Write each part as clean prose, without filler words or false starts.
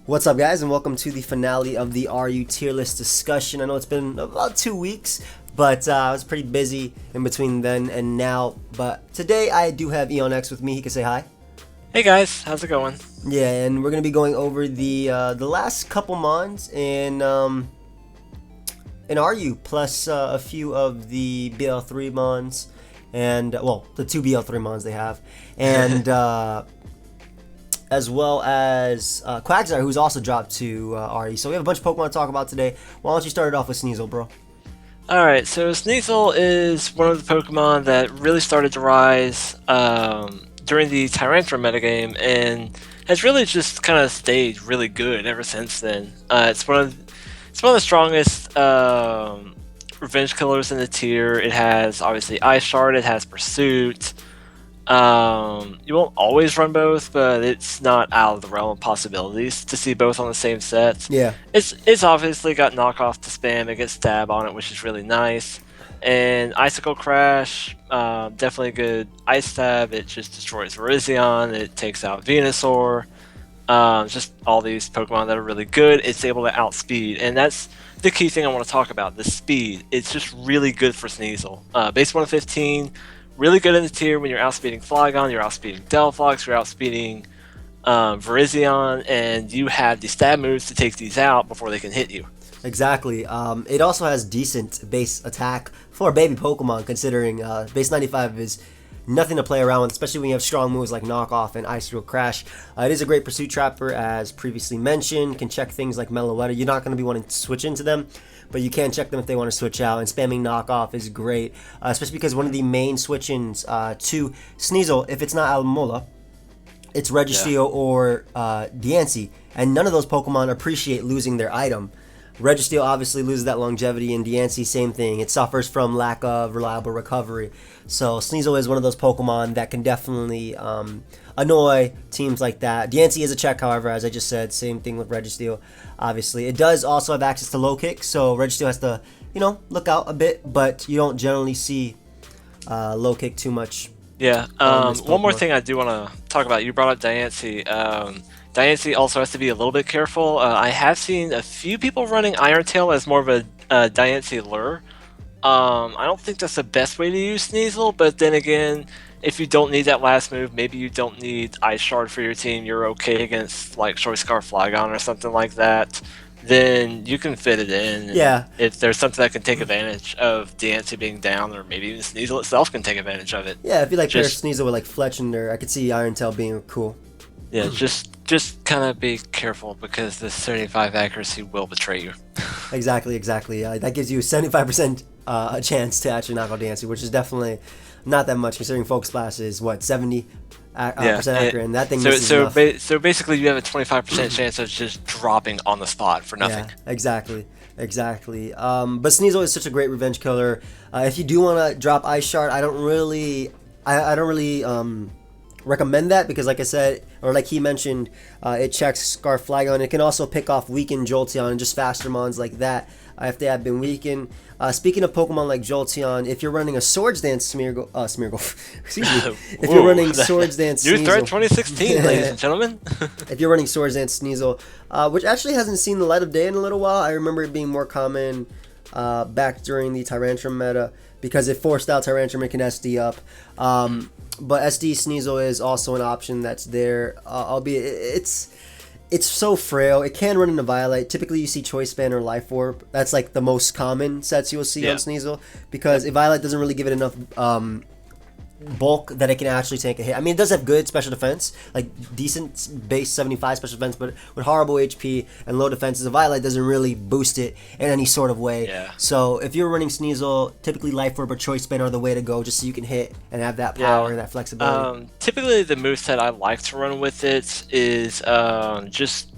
What's up, guys, and welcome to the finale of the RU tier list discussion. I know it's been about 2 weeks, but I was pretty busy in between then and now. But today I do have EonX with me. He can say hi. Hey guys, how's it going? Yeah, and we're gonna be going over the last couple mons in RU, plus a few of the BL3 mons, and well, the 2 BL3 mons they have, and as well as Quagsire, who's also dropped to RE. So we have a bunch of Pokemon to talk about today. Why don't you start it off with Sneasel, bro? Alright, so Sneasel is one of the Pokemon that really started to rise during the Tyrantrum metagame and has really just kind of stayed really good ever since then. It's one of the strongest revenge killers in the tier. It has obviously Ice Shard, it has Pursuit. You won't always run both, but it's not out of the realm of possibilities to see both on the same set. Yeah. It's obviously got knockoff to spam, it gets stab on it, which is really nice. And Icicle Crash, definitely a good ice stab. It just destroys Virizion, it takes out Venusaur. Just all these Pokemon that are really good. It's able to outspeed, and that's the key thing I want to talk about, the speed. It's just really good for Sneasel. Base 115, really good in the tier when you're outspeeding Flygon, you're outspeeding Delphox, you're outspeeding Virizion, and you have the stab moves to take these out before they can hit you. Exactly. It also has decent base attack for a baby Pokemon, considering base 95 is nothing to play around with, especially when you have strong moves like Knockoff and Icicle Crash. It is a great Pursuit Trapper, as previously mentioned. Can check things like Meloetta. You're not going to be wanting to switch into them, but you can check them if they want to switch out, and spamming Knockoff is great, especially because one of the main switch-ins to Sneasel, if it's not Alomola, it's Registeel or Diancie, and none of those Pokemon appreciate losing their item. Registeel obviously loses that longevity, and Diancie, same thing. It suffers from lack of reliable recovery. So Sneasel is one of those Pokemon that can definitely annoy teams like that. Diancie is a check, however, as I just said. Same thing with Registeel, obviously. It does also have access to low kick, so Registeel has to, look out a bit, but you don't generally see low kick too much. Yeah, one more thing I do want to talk about. You brought up Diancie. Diancie also has to be a little bit careful. I have seen a few people running Iron Tail as more of a Diancie lure. I don't think that's the best way to use Sneasel, but then again, if you don't need that last move, maybe you don't need Ice Shard for your team, you're okay against like Choice Scarf Flygon or something like that, then you can fit it in. Yeah. If there's something that can take advantage of Diancie being down, or maybe even Sneasel itself can take advantage of it. Yeah, if you like pair Sneasel with like Fletchinder, I could see Iron Tail being cool. Yeah, just kind of be careful, because the 75 accuracy will betray you. Exactly. That gives you a 75% a chance to actually knock out Diancie, which is definitely not that much, considering Focus Blast is, what, 70% accurate, and that thing misses enough. So basically you have a 25% chance of just dropping on the spot for nothing. Yeah, exactly. But Sneasel is such a great revenge killer. If you do want to drop Ice Shard, I don't really recommend that, because like I said, or like he mentioned, it checks Scarf Flygon. It can also pick off weakened Jolteon and just faster mons like that if they have been weakened. Speaking of Pokemon like Jolteon, if you're running a Swords Dance Smeargle, excuse me, if you're running Swords Dance New Sneasel, threat 2016, ladies and gentlemen. if you're running Swords Dance Sneasel, which actually hasn't seen the light of day in a little while. I remember it being more common back during the Tyrantrum meta, because it forced out Tyrantrum and can SD up. But SD Sneasel is also an option that's there, albeit it's so frail. It can run into Violite. Typically, you see Choice Band or Life Orb. That's like the most common sets you'll see on Sneasel, because if Violite doesn't really give it enough bulk that it can actually take a hit. I mean, it does have good special defense, like decent base 75 special defense, but with horrible HP and low defenses, a Violite doesn't really boost it in any sort of way. Yeah. So if you're running Sneasel, typically Life Orb or Choice Band are the way to go, just so you can hit and have that power and that flexibility. Typically, the moveset I like to run with it is just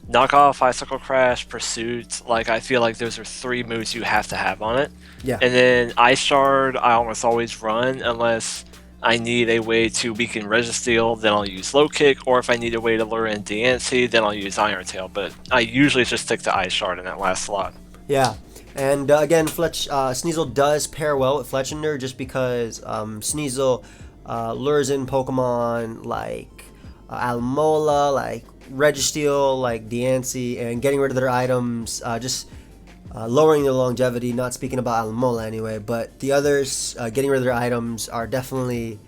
Knockoff, Icicle Crash, Pursuit. Like, I feel like those are 3 moves you have to have on it. Yeah. And then Ice Shard, I almost always run, unless I need a way to weaken Registeel, then I'll use Low Kick, or if I need a way to lure in Diancie, then I'll use Iron Tail. But I usually just stick to Ice Shard in that last slot. Yeah. And again, Sneasel does pair well with Fletchinder, just because Sneasel lures in Pokemon like Alomola, like Registeel, like Diancie, and getting rid of their items, just lowering their longevity. Not speaking about Alamola anyway, but the others, getting rid of their items are definitely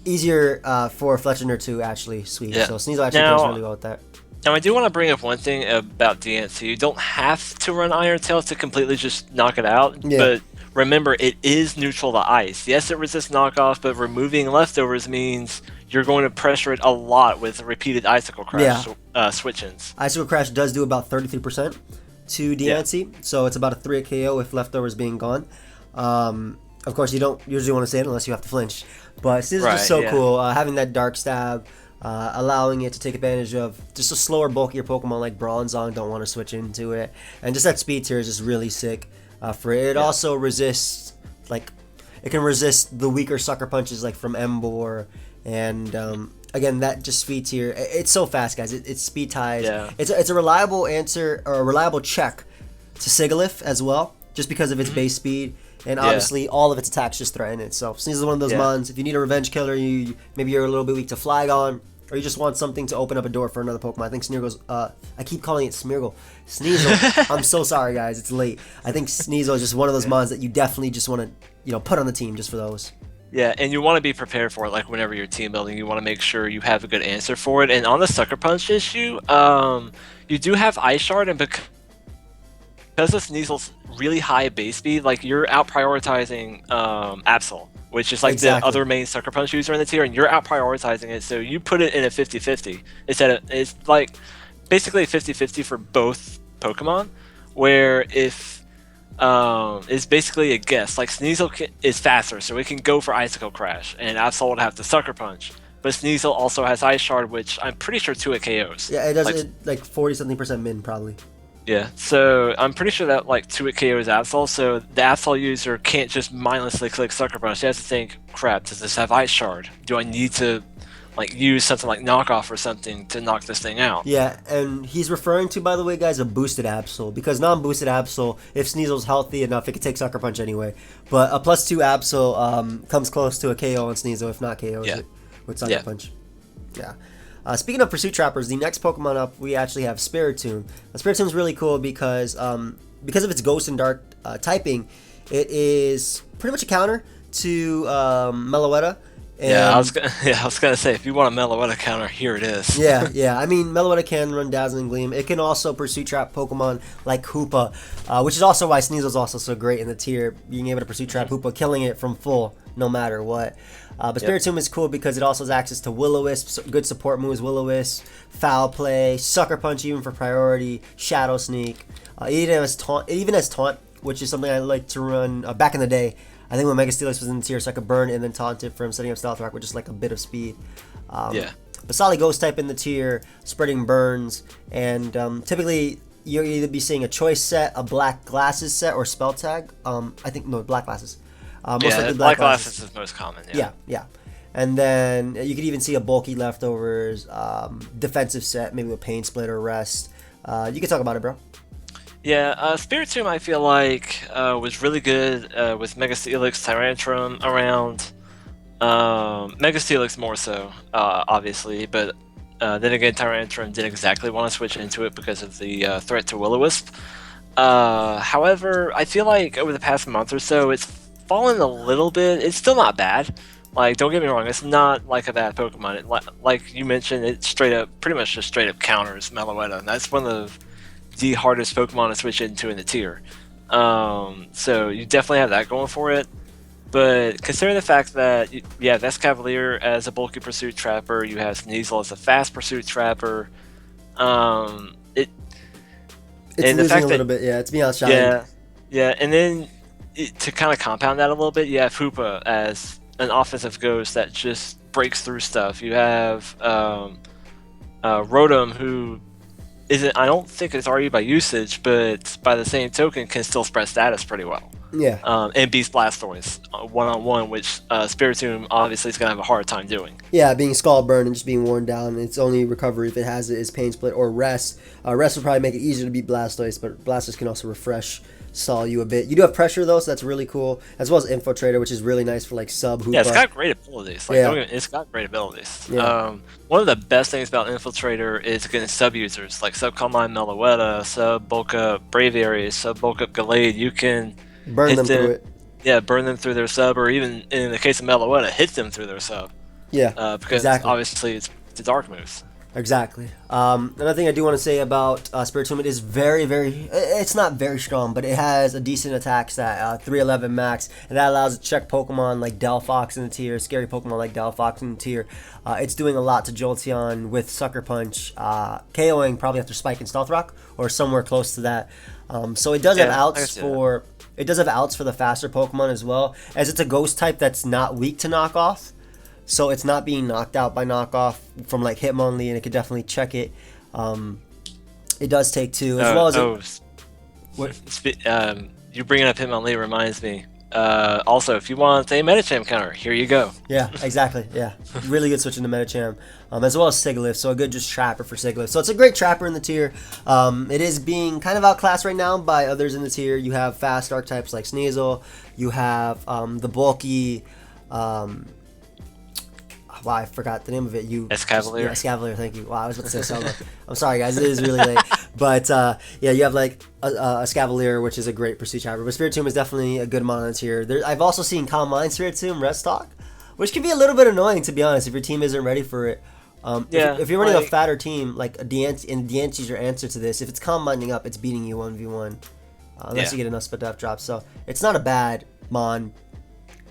easier for Fletcher to actually sweep. Yeah. So Sneasel actually plays really well with that. Now, I do want to bring up one thing about DNC. You don't have to run Iron Tail to completely just knock it out, but remember, it is neutral to ice. Yes, it resists knockoff, but removing leftovers means you're going to pressure it a lot with repeated Icicle Crash switch-ins. Icicle Crash does do about 33% to DNC, so it's about a 3 KO if leftovers being gone. Of course, you don't usually want to say it unless you have to flinch, but Sneasel's just so cool. Having that Dark Stab, allowing it to take advantage of just a slower, bulkier Pokemon like Bronzong don't want to switch into it, and just that speed tier is just really sick for it. It also resists, like, it can resist the weaker sucker punches like from Emboar, and again, that just speed tier. It's so fast, guys. It's speed ties. It's a reliable answer, or a reliable check to Sigilyph as well, just because of its base speed. And obviously, all of its attacks just threaten it. So Sneasel is one of those mons. If you need a revenge killer, maybe you're a little bit weak to Flygon, or you just want something to open up a door for another Pokemon. I think Sneasel's, I keep calling it Smeargle. Sneasel. I'm so sorry, guys. It's late. I think Sneasel is just one of those mons that you definitely just want to, put on the team just for those. Yeah, and you want to be prepared for it. Like whenever you're team building, you want to make sure you have a good answer for it. And on the Sucker Punch issue, you do have Ice Shard, and because of Sneasel's really high base speed, like you're out prioritizing Absol, which is like the other main Sucker Punch user in the tier, and you're out prioritizing it, so you put it in a 50-50 instead of, it's like basically 50-50 for both Pokemon, where if it's basically a guess, like Sneasel is faster, so it can go for Icicle Crash, and Absol would have to Sucker Punch. But Sneasel also has Ice Shard, which I'm pretty sure 2 KOs. Yeah, it does like 40-something% min probably. Yeah, so I'm pretty sure that like 2 KOs Absol, so the Absol user can't just mindlessly click Sucker Punch. They have to think, crap, does this have Ice Shard? Do I need to like use something like Knockoff or something to knock this thing out? Yeah, and he's referring to, by the way, guys, a boosted Absol, because non-boosted Absol, if Sneasel's healthy enough, it can take Sucker Punch anyway. But a +2 Absol comes close to a KO on Sneasel, if not KOs it with Sucker Punch. Yeah. Speaking of Pursuit Trappers, the next Pokemon up, we actually have Spiritomb. Spiritomb is really cool because of its Ghost and Dark typing, it is pretty much a counter to Meloetta. And I was gonna say, if you want a Meloetta counter, here it is. I mean, Meloetta can run Dazzling Gleam. It can also Pursuit Trap Pokemon like Hoopa, which is also why Sneasel's also so great in the tier, being able to Pursuit Trap Hoopa, killing it from full, no matter what. But Spiritomb is cool because it also has access to Will-O-Wisp, good support moves, Will-O-Wisp, Foul Play, Sucker Punch even for priority, Shadow Sneak. It even has Taunt, which is something I like to run back in the day. I think when Mega Steelix was in the tier, so I could burn and then taunt it from setting up Stealth Rock with just like a bit of speed. Basali Ghost type in the tier, spreading burns, and typically you'll either be seeing a choice set, a black glasses set, or spell tag. Black glasses. Most likely black glasses is most common. Yeah. And then you could even see a bulky leftovers, defensive set, maybe with Pain Split or Rest. You can talk about it, bro. Yeah, Spiritomb I feel like was really good with Mega Steelix, Tyrantrum around. Mega Steelix more so, obviously, but then again, Tyrantrum didn't exactly want to switch into it because of the threat to Will-O-Wisp. However, I feel like over the past month or so, it's fallen a little bit. It's still not bad. Like, don't get me wrong, it's not like a bad Pokemon. Like you mentioned, it pretty much just straight up counters Meloetta, and that's one of the hardest Pokemon to switch into in the tier. So you definitely have that going for it. But consider the fact that you have Escavalier as a bulky Pursuit Trapper, you have Sneasel as a fast Pursuit Trapper. It's losing a little bit, it's being outshined. Yeah, and then to kind of compound that a little bit, you have Hoopa as an offensive ghost that just breaks through stuff. You have Rotom, who I don't think it's RE by usage, but by the same token can still spread status pretty well. Yeah. And beats Blastoise one-on-one, which Spiritomb obviously is going to have a hard time doing. Yeah, being Scald Burn and just being worn down. Its only recovery if it has it is Pain Split or Rest. Rest would probably make it easier to beat Blastoise, but Blastoise can also refresh Saw you a bit. You do have Pressure though, so that's really cool. As well as Infiltrator, which is really nice for like sub Hoopa. Yeah, it's got great abilities. Like, Yeah. it's got great abilities. Yeah. One of the best things about Infiltrator is against sub users, like sub Calmine Meloetta, sub bulk up Braviary, sub bulk up Gallade. You can Burn hit them through it. Yeah, burn them through their sub, or even in the case of Meloetta, hit them through their sub. Yeah, Because exactly. obviously it's the dark moves. Exactly. Another thing I do want to say about Spiritomb, it is it's not very strong, but it has a decent attack stat, 311 max, and that allows it to check Pokemon like Delphox in the tier, scary Pokemon like Delphox in the tier. It's doing a lot to Jolteon with Sucker Punch, KOing probably after Spike and Stealth Rock, or somewhere close to that. So it does have outs for... It does have outs for the faster Pokemon as well, as it's a ghost type that's not weak to knockoff. So it's not being knocked out by knockoff from like Hitmonlee, and it could definitely check it. It does take 2 as well as you bringing up Hitmonlee reminds me. Also, if you want a Medicham counter, here you go. Yeah, exactly. Yeah, really good switching to Medicham, as well as Sigilyph. So a good just trapper for Sigilyph. So it's a great trapper in the tier. It is being kind of outclassed right now by others in the tier. You have fast archetypes like Sneasel. You have the bulky. Wow, I forgot the name of it. Escavalier. Yeah, Escavalier, thank you. Wow, I was about to say Solo. I'm sorry, guys. It is really late. But, yeah, you have, like, a Escavalier, which is a great Pursuit Trapper. But Spiritomb is definitely a good mono tier. I've also seen Calm Mind Spiritomb Restock, which can be a little bit annoying, to be honest, if your team isn't ready for it. If you're running a fatter team, like Diancie, and Diancie's your answer to this, if it's Calm Minding up, it's beating you 1v1. Unless you get enough split up drops. So it's not a bad mon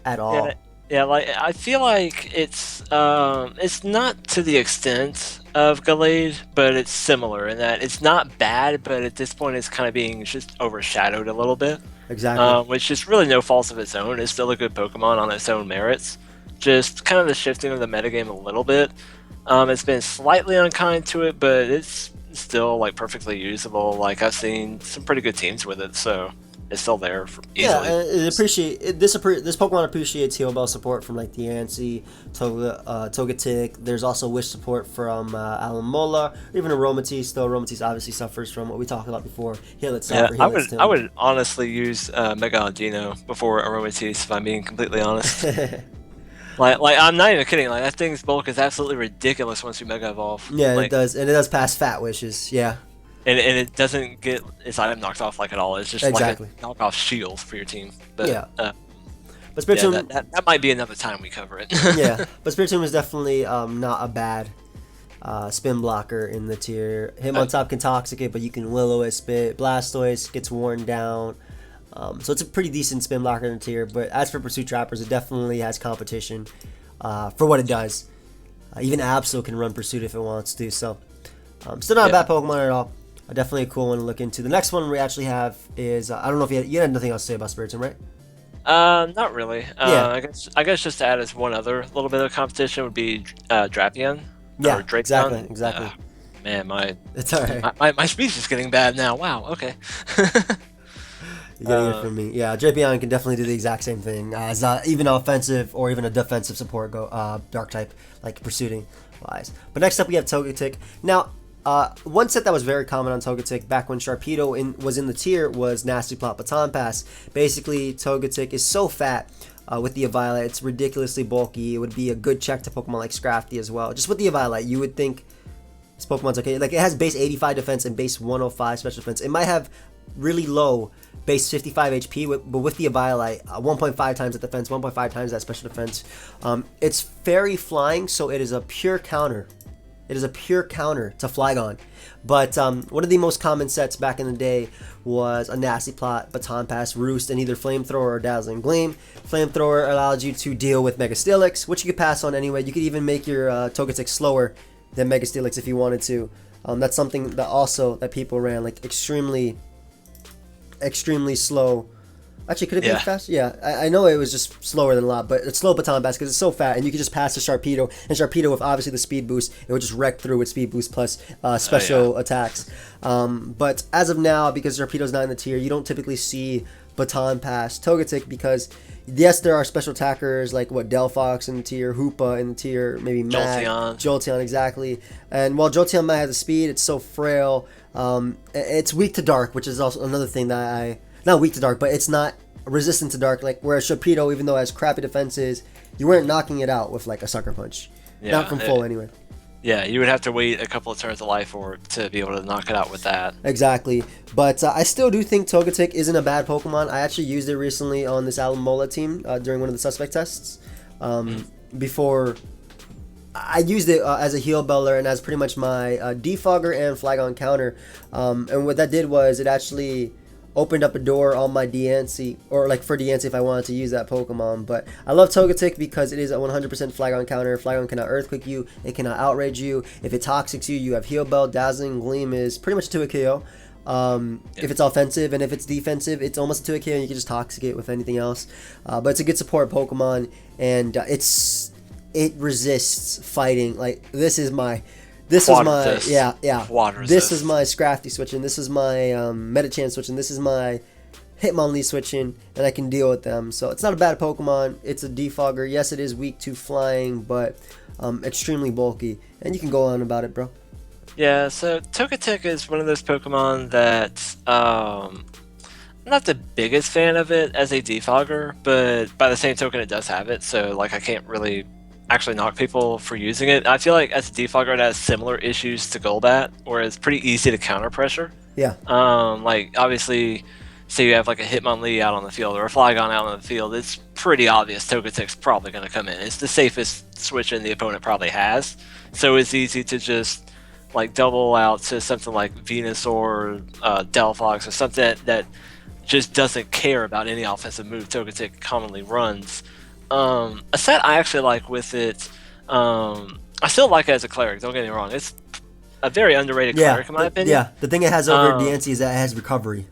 at all. Yeah, like I feel like it's not to the extent of Gallade, but it's similar in that it's not bad, but at this point it's kind of being just overshadowed a little bit. Exactly. Which is really no fault of its own. It's still a good Pokemon on its own merits. Just kind of the shifting of the metagame a little bit. It's been slightly unkind to it, but it's still like perfectly usable. Like I've seen some pretty good teams with it, so. It's still there for easily. Yeah, this Pokemon appreciates Heal Bell support from like Diancie, Togetic. There's also Wish support from Alamola, or even Aromatisse. Though Aromatisse obviously suffers from what we talked about before. Heal itself. Yeah, I would honestly use Mega Audino before Aromatisse if I'm being completely honest. like I'm not even kidding. Like that thing's bulk is absolutely ridiculous once you Mega Evolve. Yeah, like, it does, and it does pass Fat Wishes. Yeah. And it doesn't get its item knocked off like at all. It's just like a knockoff shield for your team. But, yeah. But Spiritomb, that might be another time we cover it. Yeah, but Spiritomb is definitely not a bad spin blocker in the tier. Him on top can Toxicate, but you can Will-O-Wisp it. Blastoise gets worn down. So it's a pretty decent spin blocker in the tier. But as for Pursuit Trappers, it definitely has competition for what it does. Even Absol can run Pursuit if it wants to. So still not a bad Pokemon at all. Definitely a cool one to look into. The next one we actually have is I don't know if you had nothing else to say about Spiritomb, right? Not really. I guess just to add as one other little bit of competition would be Drapion. Yeah, or Drapion. Exactly. Man, it's all right. My speech is getting bad now. Wow. Okay. You're getting it from me. Yeah, Drapion can definitely do the exact same thing as even offensive or even a defensive support dark type like pursuing wise. But next up we have Togetic. Now. One set that was very common on Togetic back when Sharpedo was in the tier was Nasty Plot Baton Pass. Basically, Togetic is so fat with the Eviolite, it's ridiculously bulky. It would be a good check to Pokemon like Scrafty as well. Just with the Eviolite, you would think this Pokemon's okay. Like, it has base 85 defense and base 105 special defense. It might have really low base 55 HP, but with the Eviolite, 1.5 times that defense, 1.5 times that special defense. It's fairy flying, so it is a pure counter. It is a pure counter to Flygon. But one of the most common sets back in the day was a Nasty Plot, Baton Pass, Roost, and either Flamethrower or Dazzling Gleam. Flamethrower allowed you to deal with Mega Steelix, which you could pass on anyway. You could even make your Togetic slower than Mega Steelix if you wanted to. That's something that people ran, like extremely slow. Actually, could it be fast? Yeah, I know it was just slower than a lot, but it's slow Baton Pass because it's so fat, and you can just pass to Sharpedo, and Sharpedo with obviously the speed boost, it would just wreck through with speed boost plus special attacks. But as of now, because Sharpedo's not in the tier, you don't typically see baton pass Togetic because yes, there are special attackers like Delphox in the tier, Hoopa in the tier, maybe Mag, Jolteon exactly. And while Jolteon might have the speed, it's so frail. It's weak to dark, which is also another thing that not weak to dark, but it's not resistant to dark. Like whereas Sharpedo, even though it has crappy defenses, you weren't knocking it out with like a Sucker Punch. Yeah, not from full anyway. Yeah, you would have to wait a couple of turns of Life Orb to be able to knock it out with that. Exactly. But I still do think Togetic isn't a bad Pokemon. I actually used it recently on this Alamola team during one of the suspect tests. Before I used it as a heal beller and as pretty much my defogger and Flygon counter. And what that did was it actually opened up a door on my Diancie, or like for Diancie if I wanted to use that Pokemon. But I love Togetic because it is a 100% Flygon counter. Flygon cannot Earthquake you, it cannot Outrage you. If it Toxics you, you have Heal Bell. Dazzling Gleam is pretty much to a KO. If it's offensive, and if it's defensive, it's almost to a KO and you can just Toxic it with anything else. But it's a good support Pokemon, and it resists fighting. Like this is my Scrafty switching, this is my Medicham switching, this is my Hitmonlee switching, and I can deal with them. So it's not a bad Pokemon. It's a defogger. Yes, it is weak to flying, but extremely bulky. And you can go on about it, bro. Yeah, so Togetic is one of those Pokemon that I'm not the biggest fan of it as a defogger, but by the same token it does have it, so like I can't really actually knock people for using it. I feel like as a defogger it has similar issues to Golbat, where it's pretty easy to counter pressure. Yeah. Like obviously, say you have like a Hitmonlee out on the field or a Flygon out on the field, it's pretty obvious Togetic's probably going to come in. It's the safest switch in the opponent probably has, so it's easy to just like double out to something like Venusaur, Delphox, or something that just doesn't care about any offensive move Togetic commonly runs. A set I actually like with it, I still like it as a cleric, don't get me wrong. It's a very underrated cleric in my opinion. Yeah, the thing it has over Diancie is that it has recovery.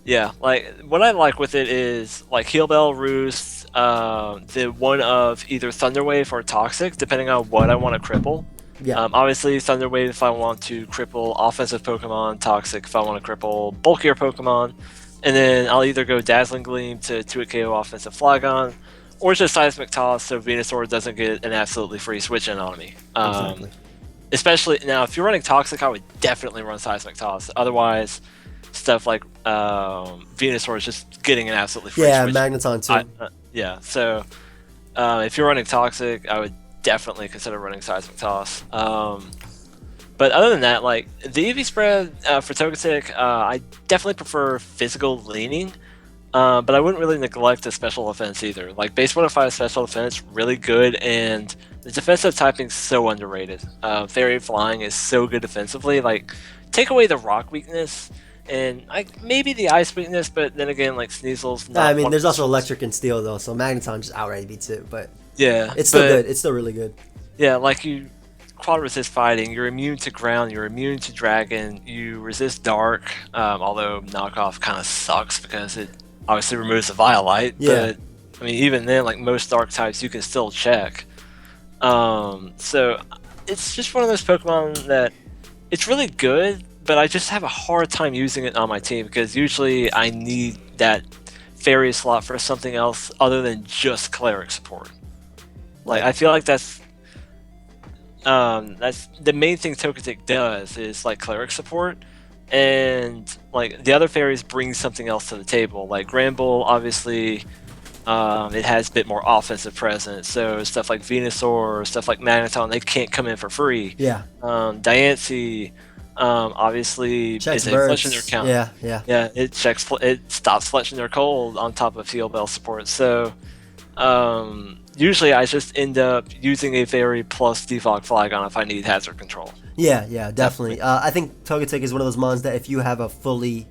Yeah, like what I like with it is like Heal Bell, Roost, the one of either Thunder Wave or Toxic, depending on what I want to cripple. Yeah. Obviously Thunder Wave if I want to cripple offensive Pokemon, Toxic if I want to cripple bulkier Pokemon, and then I'll either go Dazzling Gleam to 2 KO offensive Flygon, or just Seismic Toss so Venusaur doesn't get an absolutely free switch in on me. Exactly. Especially now, if you're running Toxic, I would definitely run Seismic Toss. Otherwise, stuff like Venusaur is just getting an absolutely free switch. Yeah, Magneton too. Yeah, so if you're running Toxic, I would definitely consider running Seismic Toss. But other than that, like the EV spread for Togetic, I definitely prefer physical leaning. But I wouldn't really neglect the special defense either. Like base 105 special defense, really good, and the defensive typing's so underrated. Fairy Flying is so good defensively. Like, take away the rock weakness, and maybe the ice weakness, but then again, like Sneasel's not. I mean, there's also electric and steel though, so Magneton just outright beats it. But yeah, it's still good. It's still really good. Yeah, like you quad resist fighting, you're immune to ground, you're immune to dragon, you resist dark. Although knockoff kind of sucks because it obviously removes the Violite, but I mean even then, like most dark types you can still check. So it's just one of those Pokemon that it's really good, but I just have a hard time using it on my team because usually I need that fairy slot for something else other than just cleric support. Like I feel like that's the main thing Togetic does is like cleric support. And like the other fairies bring something else to the table. Like Granbull, obviously, it has a bit more offensive presence. So stuff like Venusaur, stuff like Magneton, they can't come in for free. Yeah. Diancie, obviously, checks is a birds. Flesh in their count. Yeah. It stops Flesh in their cold on top of Heal Bell support. So usually I just end up using a fairy plus Defog Flygon if I need hazard control. Yeah, definitely. I think Togetic is one of those mons that if you have a fully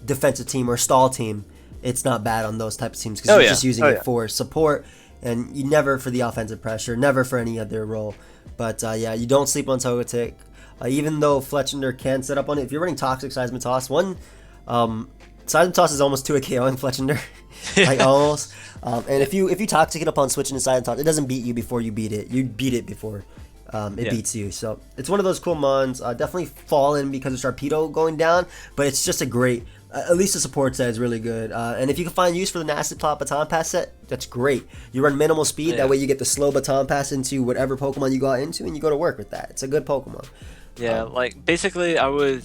defensive team or stall team, it's not bad on those types of teams because you're just using it for support and you never for the offensive pressure, never for any other role. But yeah, you don't sleep on Togetic. Even though Fletchinder can set up on it, if you're running Toxic Seismic Toss, Seismic Toss is almost 2 a KO in Fletchinder, like almost. And if you Toxic it up on switching to Seismic Toss, it doesn't beat you before you beat it. You beat it before it beats you. So it's one of those cool mons. Definitely fallen because of Sharpedo going down, but it's just a great At least the support set is really good. And if you can find use for the Nasty Plot Baton Pass set, that's great. You run minimal speed, that way you get the slow Baton Pass into whatever Pokemon you got into, and you go to work with that. It's a good Pokemon. Yeah, like basically I would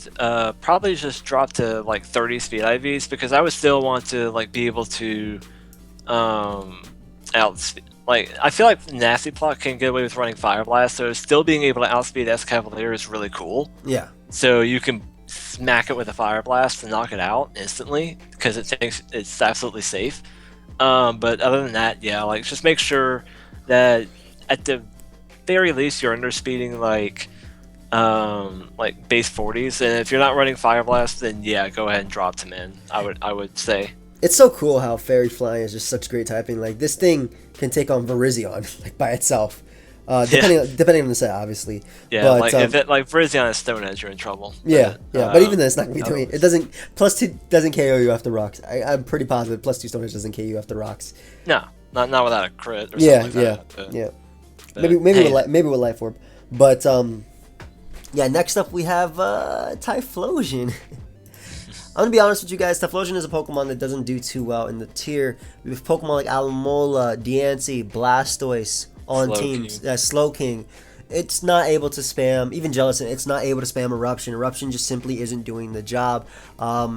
probably just drop to like 30 speed IVs because I would still want to like be able to outspeed. Like I feel like Nasty Plot can get away with running Fire Blast, so still being able to outspeed Escavalier is really cool. Yeah. So you can smack it with a Fire Blast and knock it out instantly because it thinks it's absolutely safe. But other than that, yeah, like just make sure that at the very least you're underspeeding like base 40s, and if you're not running Fire Blast, then yeah, go ahead and drop them in. I would say. It's so cool how Fairy Flying is just such great typing. Like this thing can take on Virizion like by itself. Depending on the set, obviously. Yeah, but, like if it like Virizion is Stone Edge, you're in trouble. Yeah, but even then, it's not gonna be doing. It doesn't. +2 doesn't KO you after rocks. I'm pretty positive +2 Stone Edge doesn't KO you after rocks. No, not without a crit. Or Yeah, something like that, yeah. But, Maybe with Life Orb, but yeah. Next up we have Typhlosion. I'm gonna be honest with you guys. Typhlosion is a Pokemon that doesn't do too well in the tier. We have Pokemon like Alomola, Diancie, Blastoise on teams. Slowking. It's not able to spam. Even Jellicent, it's not able to spam Eruption. Eruption just simply isn't doing the job.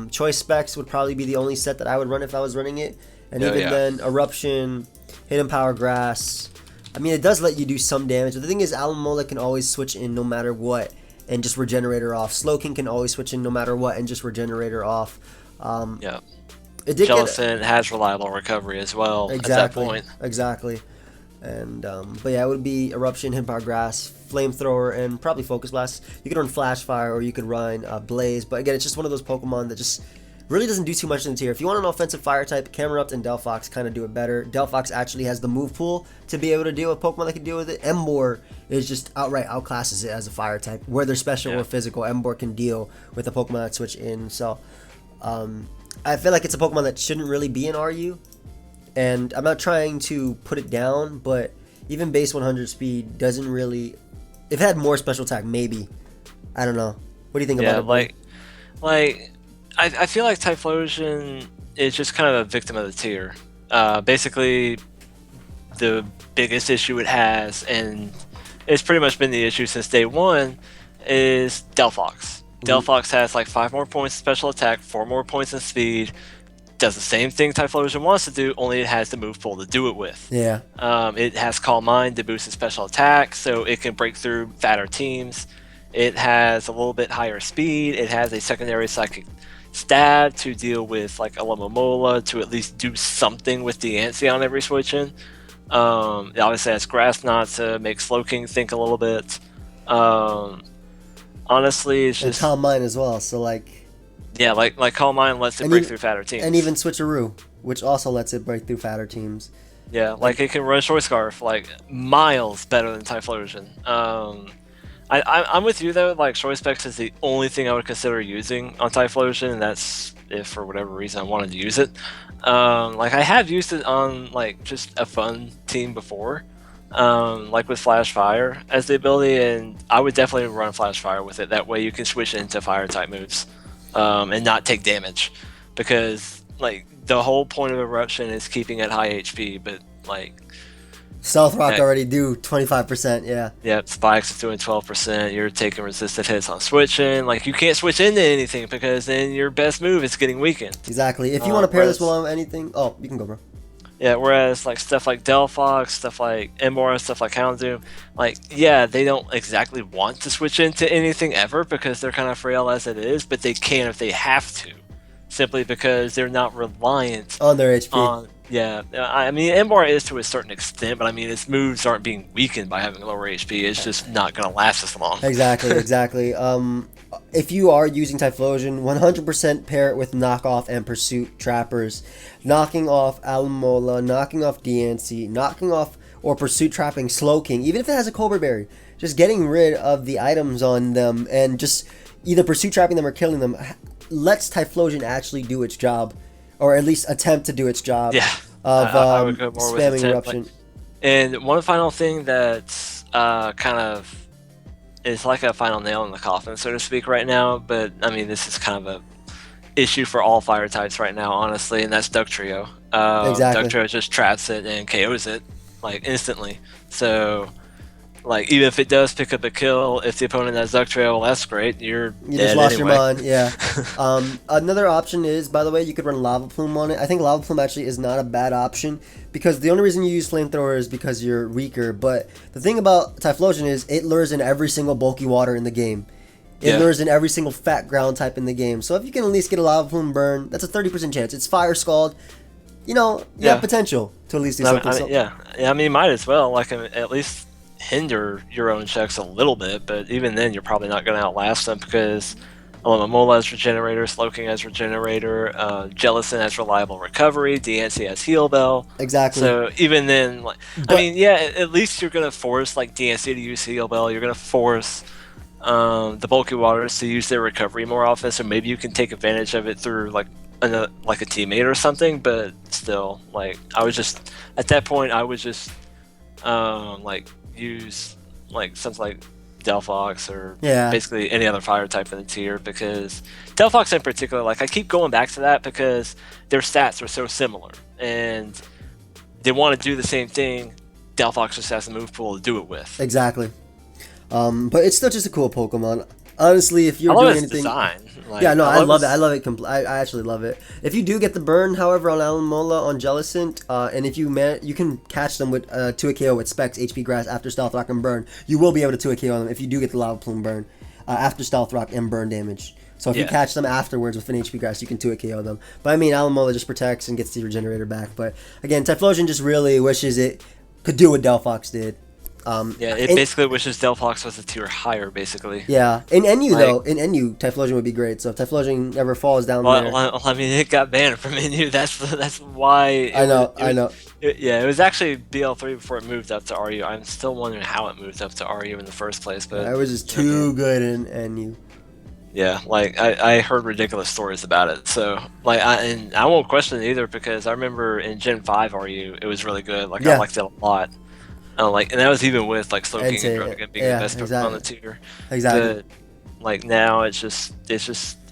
Choice Specs would probably be the only set that I would run if I was running it. And then Eruption, Hidden Power Grass. I mean, it does let you do some damage. But the thing is, Alomola can always switch in no matter what and just Regenerator off. Slowking can always switch in no matter what and just Regenerator off. Jellicent has reliable recovery as well. Exactly. At that point. Exactly. And but yeah, it would be Eruption, Hidden Power Grass, Flamethrower, and probably Focus Blast. You could run Flash Fire or you could run Blaze. But again, it's just one of those Pokemon that just really doesn't do too much in the tier. If you want an offensive fire type, Camerupt and Delphox kind of do it better. Delphox actually has the move pool to be able to deal with Pokemon that can deal with it. Emboar is just outright outclasses it as a fire type. Whether special or physical, Emboar can deal with a Pokemon that switch in. So I feel like it's a Pokemon that shouldn't really be in RU. And I'm not trying to put it down, but even base 100 speed doesn't really... If it had more special attack, maybe. I don't know. What do you think about it? I feel like Typhlosion is just kind of a victim of the tier. Basically, the biggest issue it has, and it's pretty much been the issue since day one, is Delphox. Delphox has like 5 more points in special attack, 4 more points in speed. Does the same thing Typhlosion wants to do, only it has the move pool to do it with. Yeah. It has Calm Mind to boost its special attack, so it can break through fatter teams. It has a little bit higher speed. It has a secondary Psychic Stab to deal with like a Alomola to at least do something with the Diancie on every switch in. It obviously has Grass Knot to make Slowking think a little bit. Honestly, it's just... And Calm Mind as well, so like... Yeah, like Calm Mind lets it break through fatter teams. And even Switcheroo, which also lets it break through fatter teams. Yeah, like it can run Choice Scarf like miles better than Typhlosion. I'm with you though, like Choice Specs is the only thing I would consider using on Typhlosion, and that's if for whatever reason I wanted to use it. Like I have used it on like just a fun team before, like with Flash Fire as the ability, and I would definitely run Flash Fire with it. That way you can switch into fire type moves. And not take damage, because like the whole point of Eruption is keeping it high HP, but like Stealth Rock already do 25%, yeah. Yep, Spikes is doing 12%, you're taking resisted hits on switching, like you can't switch into anything because then your best move is getting weakened. Exactly. If you want to pair this with anything, you can go, bro. Yeah, whereas like stuff like Delphox, stuff like Emboar, stuff like Houndoom, like yeah, they don't exactly want to switch into anything ever because they're kind of frail as it is, but they can if they have to, simply because they're not reliant on their HP. I mean Emboar is to a certain extent, but I mean its moves aren't being weakened by having lower HP. It's just not gonna last as long. Exactly. If you are using Typhlosion, 100% pair it with Knockoff and Pursuit Trappers. Knocking off Alomola, knocking off Diancie, knocking off or Pursuit Trapping Slowking, even if it has a Cobra Berry. Just getting rid of the items on them and just either Pursuit Trapping them or killing them lets Typhlosion actually do its job, or at least attempt to do its job of I would go more spamming with Eruption. And one final thing that's kind of is like a final nail in the coffin, so to speak, right now, but I mean this is kind of a issue for all fire types right now, honestly, and that's Duck Trio. Exactly. Duck Trio just traps it and KOs it like instantly. So like even if it does pick up a kill, if the opponent has Duck Trio, well, that's great. You're You dead just lost anyway. your mind, yeah. Another option is, by the way, you could run Lava Plume on it. I think Lava Plume actually is not a bad option because the only reason you use Flamethrower is because you're weaker. But the thing about Typhlosion is it lures in every single bulky water in the game. It lures in every single fat ground type in the game. So if you can at least get a Lava Plume burn, that's a 30% chance. It's Fire Scald. You know, you have potential to at least do something. I mean, you might as well like at least hinder your own checks a little bit, but even then you're probably not going to outlast them because Alomomola has Regenerator, Slowking has Regenerator, Jellicent has Reliable Recovery, DNC has Heal Bell. Exactly. So even then, like, I mean, yeah, at least you're going to force like DNC to use Heal Bell. You're going to force the bulky waters to use their recovery more often, so maybe you can take advantage of it through like a teammate or something. But still, like I was just at that point, I would just like use like something like Delphox or basically any other fire type in the tier, because Delphox in particular, like I keep going back to that because their stats are so similar and they want to do the same thing. Delphox just has a move pool to do it with. Exactly. But it's still just a cool Pokemon. Honestly, if you're doing anything, design. Like, yeah, no, I love it. I love it. I actually love it. If you do get the burn, however, on Alomomola, on Jellicent, and if you you can catch them with 2 KO with Specs, HP Grass after Stealth Rock and Burn, you will be able to 2 KO them if you do get the Lava Plume burn after Stealth Rock and Burn damage. So if you catch them afterwards with an HP Grass, you can 2 KO them. But I mean, Alomomola just protects and gets the Regenerator back. But again, Typhlosion just really wishes it could do what Delphox did. It basically wishes Delphox was a tier higher, basically. Yeah, in NU though, in NU, Typhlosion would be great. So if Typhlosion never falls down there, I mean, it got banned from NU. That's why. I know. It was actually BL3 before it moved up to RU. I'm still wondering how it moved up to RU in the first place, but it was just too good in NU. Yeah, like I heard ridiculous stories about it. So like I won't question it either, because I remember in Gen 5 RU it was really good. Like I liked it a lot. And that was even with like Slowking and Drogon being the best Pokemon on the tier. Exactly. But like now it's just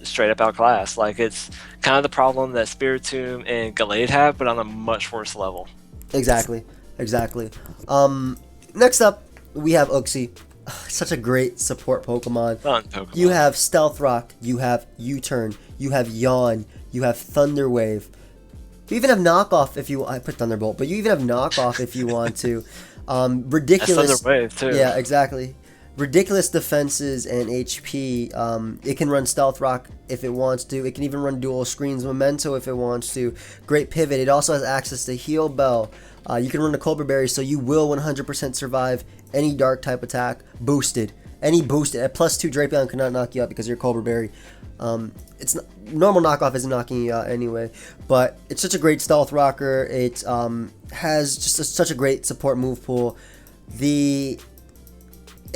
straight up outclassed. Like it's kind of the problem that Spiritomb and Gallade have, but on a much worse level. Exactly. Next up we have Uxie. Such a great support Pokemon. Fun Pokemon. You have Stealth Rock, you have U-Turn, you have Yawn, you have Thunder Wave. You even have Knockoff if you. I put Thunderbolt, but you even have Knockoff if you want to. Ridiculous. Thunder Wave too. Yeah, exactly. Ridiculous defenses and HP. It can run Stealth Rock if it wants to. It can even run Dual Screens Memento if it wants to. Great pivot. It also has access to Heal Bell. You can run the Cobra Berry, so you will 100% survive any Dark type attack boosted. Any boosted. At +2, Drapion cannot knock you out because you're Cobra Berry. It's not, normal knockoff isn't knocking you out anyway, but it's such a great stealth rocker. It has just such a great support move pool. It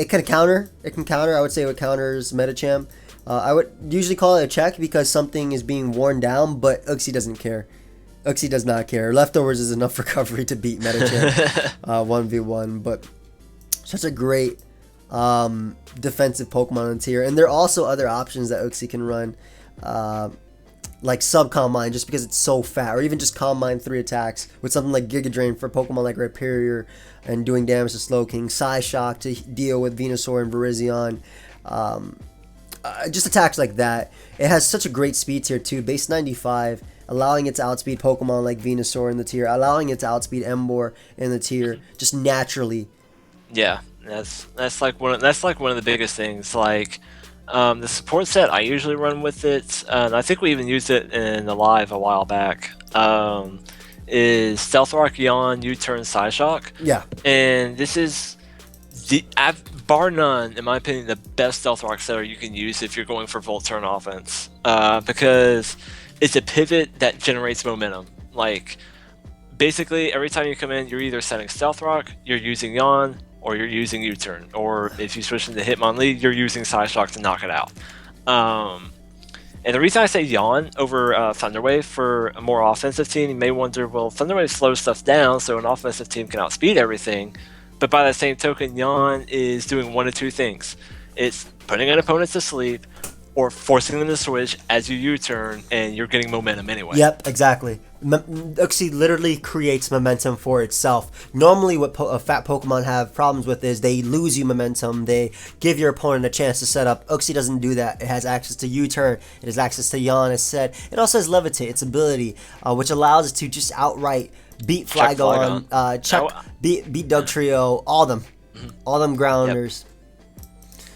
can counter. I would say it counters Medicham. I would usually call it a check because something is being worn down, but Uxie doesn't care. Uxie does not care. Leftovers is enough recovery to beat Medicham 1v1, but such a great defensive Pokemon on the tier. And there are also other options that Uxie can run, like Sub Calm Mind, just because it's so fat, or even just Calm Mind 3 attacks with something like Giga Drain for Pokemon like Rhyperior and doing damage to Slowking, Psyshock to deal with Venusaur and Virizion. Just attacks like that. It has such a great speed tier too, base 95, allowing it to outspeed Pokemon like Venusaur in the tier, allowing it to outspeed Emboar in the tier, just naturally. Yeah, that's like one of the biggest things. Like the support set I usually run with it, and I think we even used it in the live a while back. Is Stealth Rock, Yawn, U-Turn, Psyshock. Yeah, and this is bar none, in my opinion, the best Stealth Rock setter you can use if you're going for Volt Turn offense, because it's a pivot that generates momentum. Like basically every time you come in, you're either setting Stealth Rock, you're using Yawn, or you're using U-Turn, or if you switch into Hitmonlee, you're using Psyshock to knock it out. And the reason I say Yawn over Thunderwave for a more offensive team, you may wonder, well, Thunderwave slows stuff down, so an offensive team can outspeed everything. But by that same token, Yawn is doing one of two things. It's putting an opponent to sleep, or forcing them to switch as you U-turn, and you're getting momentum anyway. Yep, exactly. Uxie literally creates momentum for itself. Normally what fat Pokemon have problems with is they lose you momentum. They give your opponent a chance to set up. Uxie doesn't do that. It has access to U-turn. It has access to Yawn, as said. It also has Levitate, its ability, which allows it to just outright beat Flygon, beat Dugtrio, all them. All them grounders.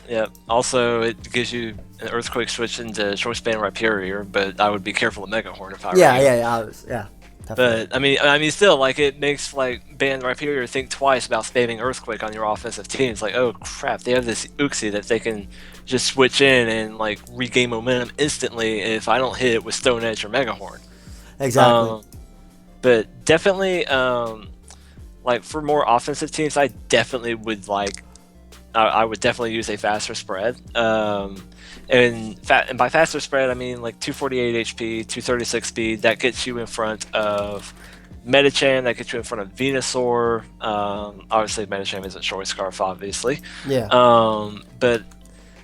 Yep. Also, it gives you an Earthquake switch into Choice Band Rhyperior, but I would be careful with Mega Horn if I were you. Yeah. Definitely. But I mean, still, like, it makes like Band Rhyperior think twice about spamming Earthquake on your offensive team. It's like, oh crap, they have this Uxie that they can just switch in and like regain momentum instantly if I don't hit it with Stone Edge or Mega Horn. Exactly. But definitely, like for more offensive teams, I definitely would like. I would definitely use a faster spread. And by faster spread, I mean like 248 HP, 236 speed. That gets you in front of Medicham. That gets you in front of Venusaur. Obviously, Medicham isn't Choice Scarf, obviously. Yeah. But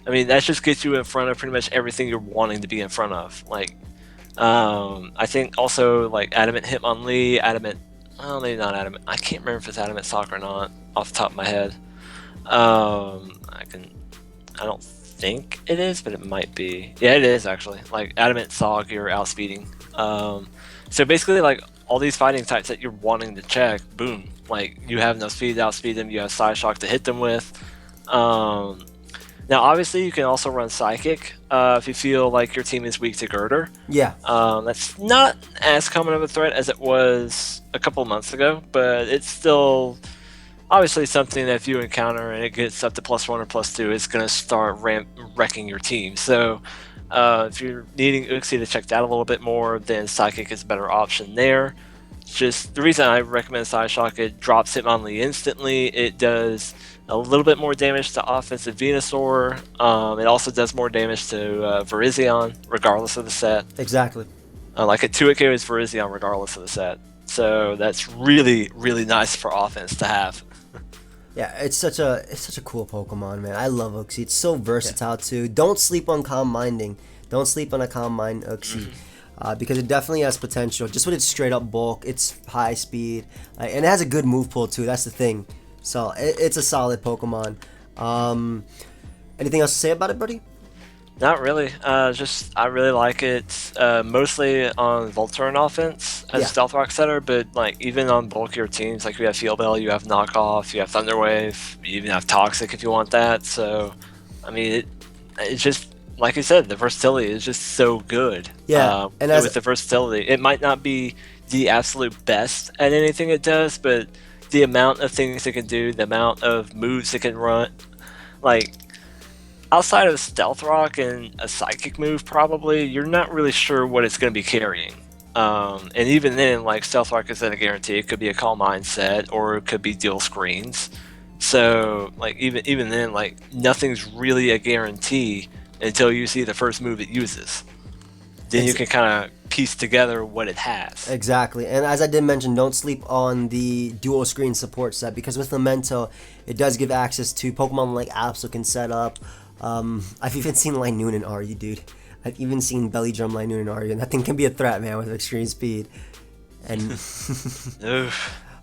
I mean, that just gets you in front of pretty much everything you're wanting to be in front of. Like, I think also like Adamant Hitmonlee, Adamant. Well, maybe not Adamant. I can't remember if it's Adamant Sawk or not off the top of my head. I don't think it is, but it might be. Yeah, it is actually. Like Adamant Sawk, you're outspeeding. So basically, like all these fighting types that you're wanting to check, boom, like you have enough speed to outspeed them. You have Side Shock to hit them with. Now, obviously, you can also run Psychic if you feel like your team is weak to Girder. Yeah. That's not as common of a threat as it was a couple of months ago, but it's still obviously something that if you encounter and it gets up to +1 or +2, it's going to start wrecking your team. So if you're needing Uxie to check that a little bit more, then Psychic is a better option there. Just the reason I recommend Side Shock, it drops Hitmonlee instantly. It does a little bit more damage to offensive Venusaur. It also does more damage to Virizion, regardless of the set. Exactly. Like a 2-hit KO is Virizion, regardless of the set. So that's really, really nice for offense to have. Yeah, it's such a cool Pokemon, man. I love Uxie. It's so versatile too. Don't sleep on Calm Minding. Don't sleep on a Calm Mind Uxie. Because it definitely has potential. Just with its straight up bulk, its high speed, and it has a good move pool too. That's the thing. So it's a solid Pokemon. Anything else to say about it, buddy? Not really. Just I really like it. Mostly on Volturn offense as a Stealth Rock setter, but like even on bulkier teams, like you have Field Bell, you have Knockoff, you have Thunderwave, you even have Toxic if you want that. So, I mean, it's just like I said, the versatility is just so good. Yeah, and with the versatility, it might not be the absolute best at anything it does, but the amount of things it can do, the amount of moves it can run, like outside of Stealth Rock and a Psychic move, probably you're not really sure what it's going to be carrying. And even then, like Stealth Rock isn't a guarantee. It could be a Calm Mind set, or it could be Dual Screens. So, like even then, like nothing's really a guarantee until you see the first move it uses. Then you can kind of piece together what it has. Exactly. And as I did mention, don't sleep on the dual screen support set, because with Memento, it does give access to Pokemon like Absol can set up. I've even seen Linoon and Aryu, dude. I've even seen Belly Drum Linoon and Aryu, and that thing can be a threat, man, with extreme speed. And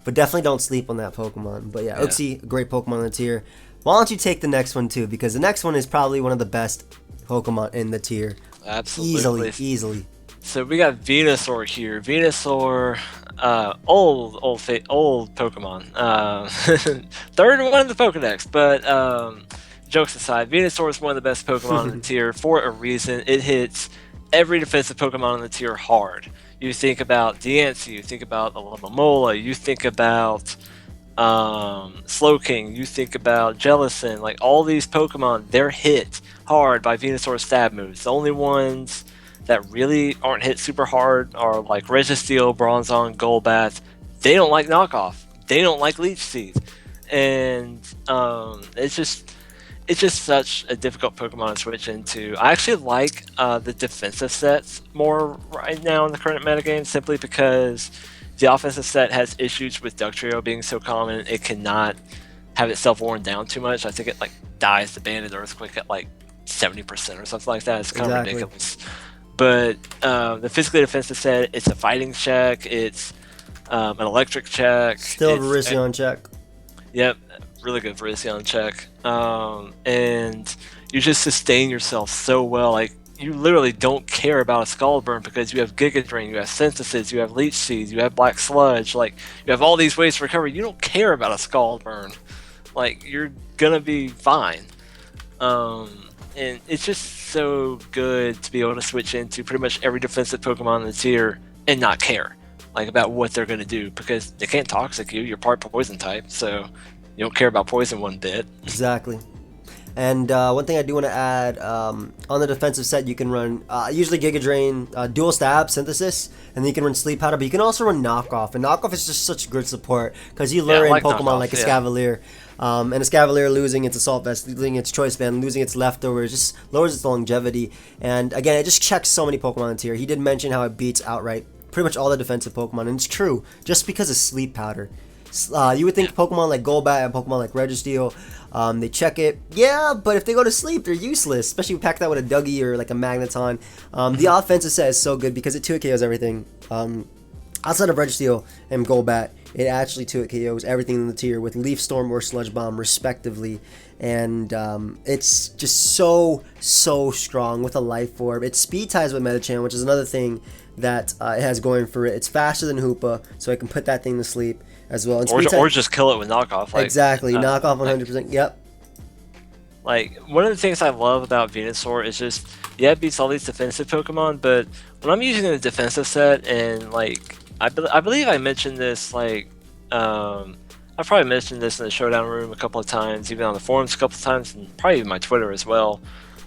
but definitely don't sleep on that Pokemon. But yeah, Uxie, a great Pokemon in the tier. Why don't you take the next one too? Because the next one is probably one of the best Pokemon in the tier. Absolutely. Easily. So we got Venusaur here. Venusaur, old Pokemon. Third one in the Pokedex, but jokes aside, Venusaur is one of the best Pokemon in the tier for a reason. It hits every defensive Pokemon in the tier hard. You think about Diancie, you think about Alomomola, you think about Slowking, you think about Jellicent, like all these Pokemon, they're hit hard by Venusaur's stab moves. The only ones that really aren't hit super hard are like Registeel, Bronzong, Golbat. They don't like Knockoff. They don't like Leech Seed. And it's just such a difficult Pokemon to switch into. I actually like the defensive sets more right now in the current metagame, simply because the offensive set has issues with Dugtrio being so common. It cannot have itself worn down too much. I think it like dies the Banded Earthquake at like 70% or something like that. It's kind Exactly. of ridiculous. But the physically defensive set, it's a fighting check, it's an electric check. Still it's, Virizion check. Yep, really good Virizion check. And you just sustain yourself so well. Like, you literally don't care about a Scald Burn because you have Giga Drain, you have Synthesis, you have Leech Seed, you have Black Sludge. Like, you have all these ways to recover. You don't care about a Scald Burn. Like, you're gonna be fine. And it's just so good to be able to switch into pretty much every defensive Pokemon in the tier and not care, like, about what they're gonna do, because they can't Toxic you. You're part Poison type, so you don't care about Poison one bit. Exactly. And one thing I do want to add, on the defensive set, you can run usually Giga Drain, Dual Stab, Synthesis, and then you can run Sleep Powder, but you can also run Knockoff. And Knockoff is just such good support because you lure in Pokemon like a Scavalier. And a Scavalier losing its Assault Vest, losing its Choice Band, losing its Leftovers, just lowers its longevity. And again, it just checks so many Pokemon in tier. He did mention how it beats outright pretty much all the defensive Pokemon, and it's true, just because of Sleep Powder. You would think Pokemon like Golbat and Pokemon like Registeel, they check it, yeah, but if they go to sleep, they're useless, especially if you pack that with a Dougie or like a Magneton. The offensive set is so good because it 2-hit KOs everything. Outside of Registeel and Golbat, it actually 2-hit KOs everything in the tier with Leaf Storm or Sludge Bomb respectively. And it's just so strong with a Life Orb. It speed ties with Metachan, which is another thing that it has going for it. It's faster than Hoopa, so I can put that thing to sleep as well. And or just kill it with Knockoff. Like, exactly, Knockoff 100%. Yep. Like, one of the things I love about Venusaur is just, yeah, it beats all these defensive Pokemon, but when I'm using the defensive set, and like, I believe I mentioned this, like, I've probably mentioned this in the Showdown Room a couple of times, even on the forums a couple of times, and probably even my Twitter as well,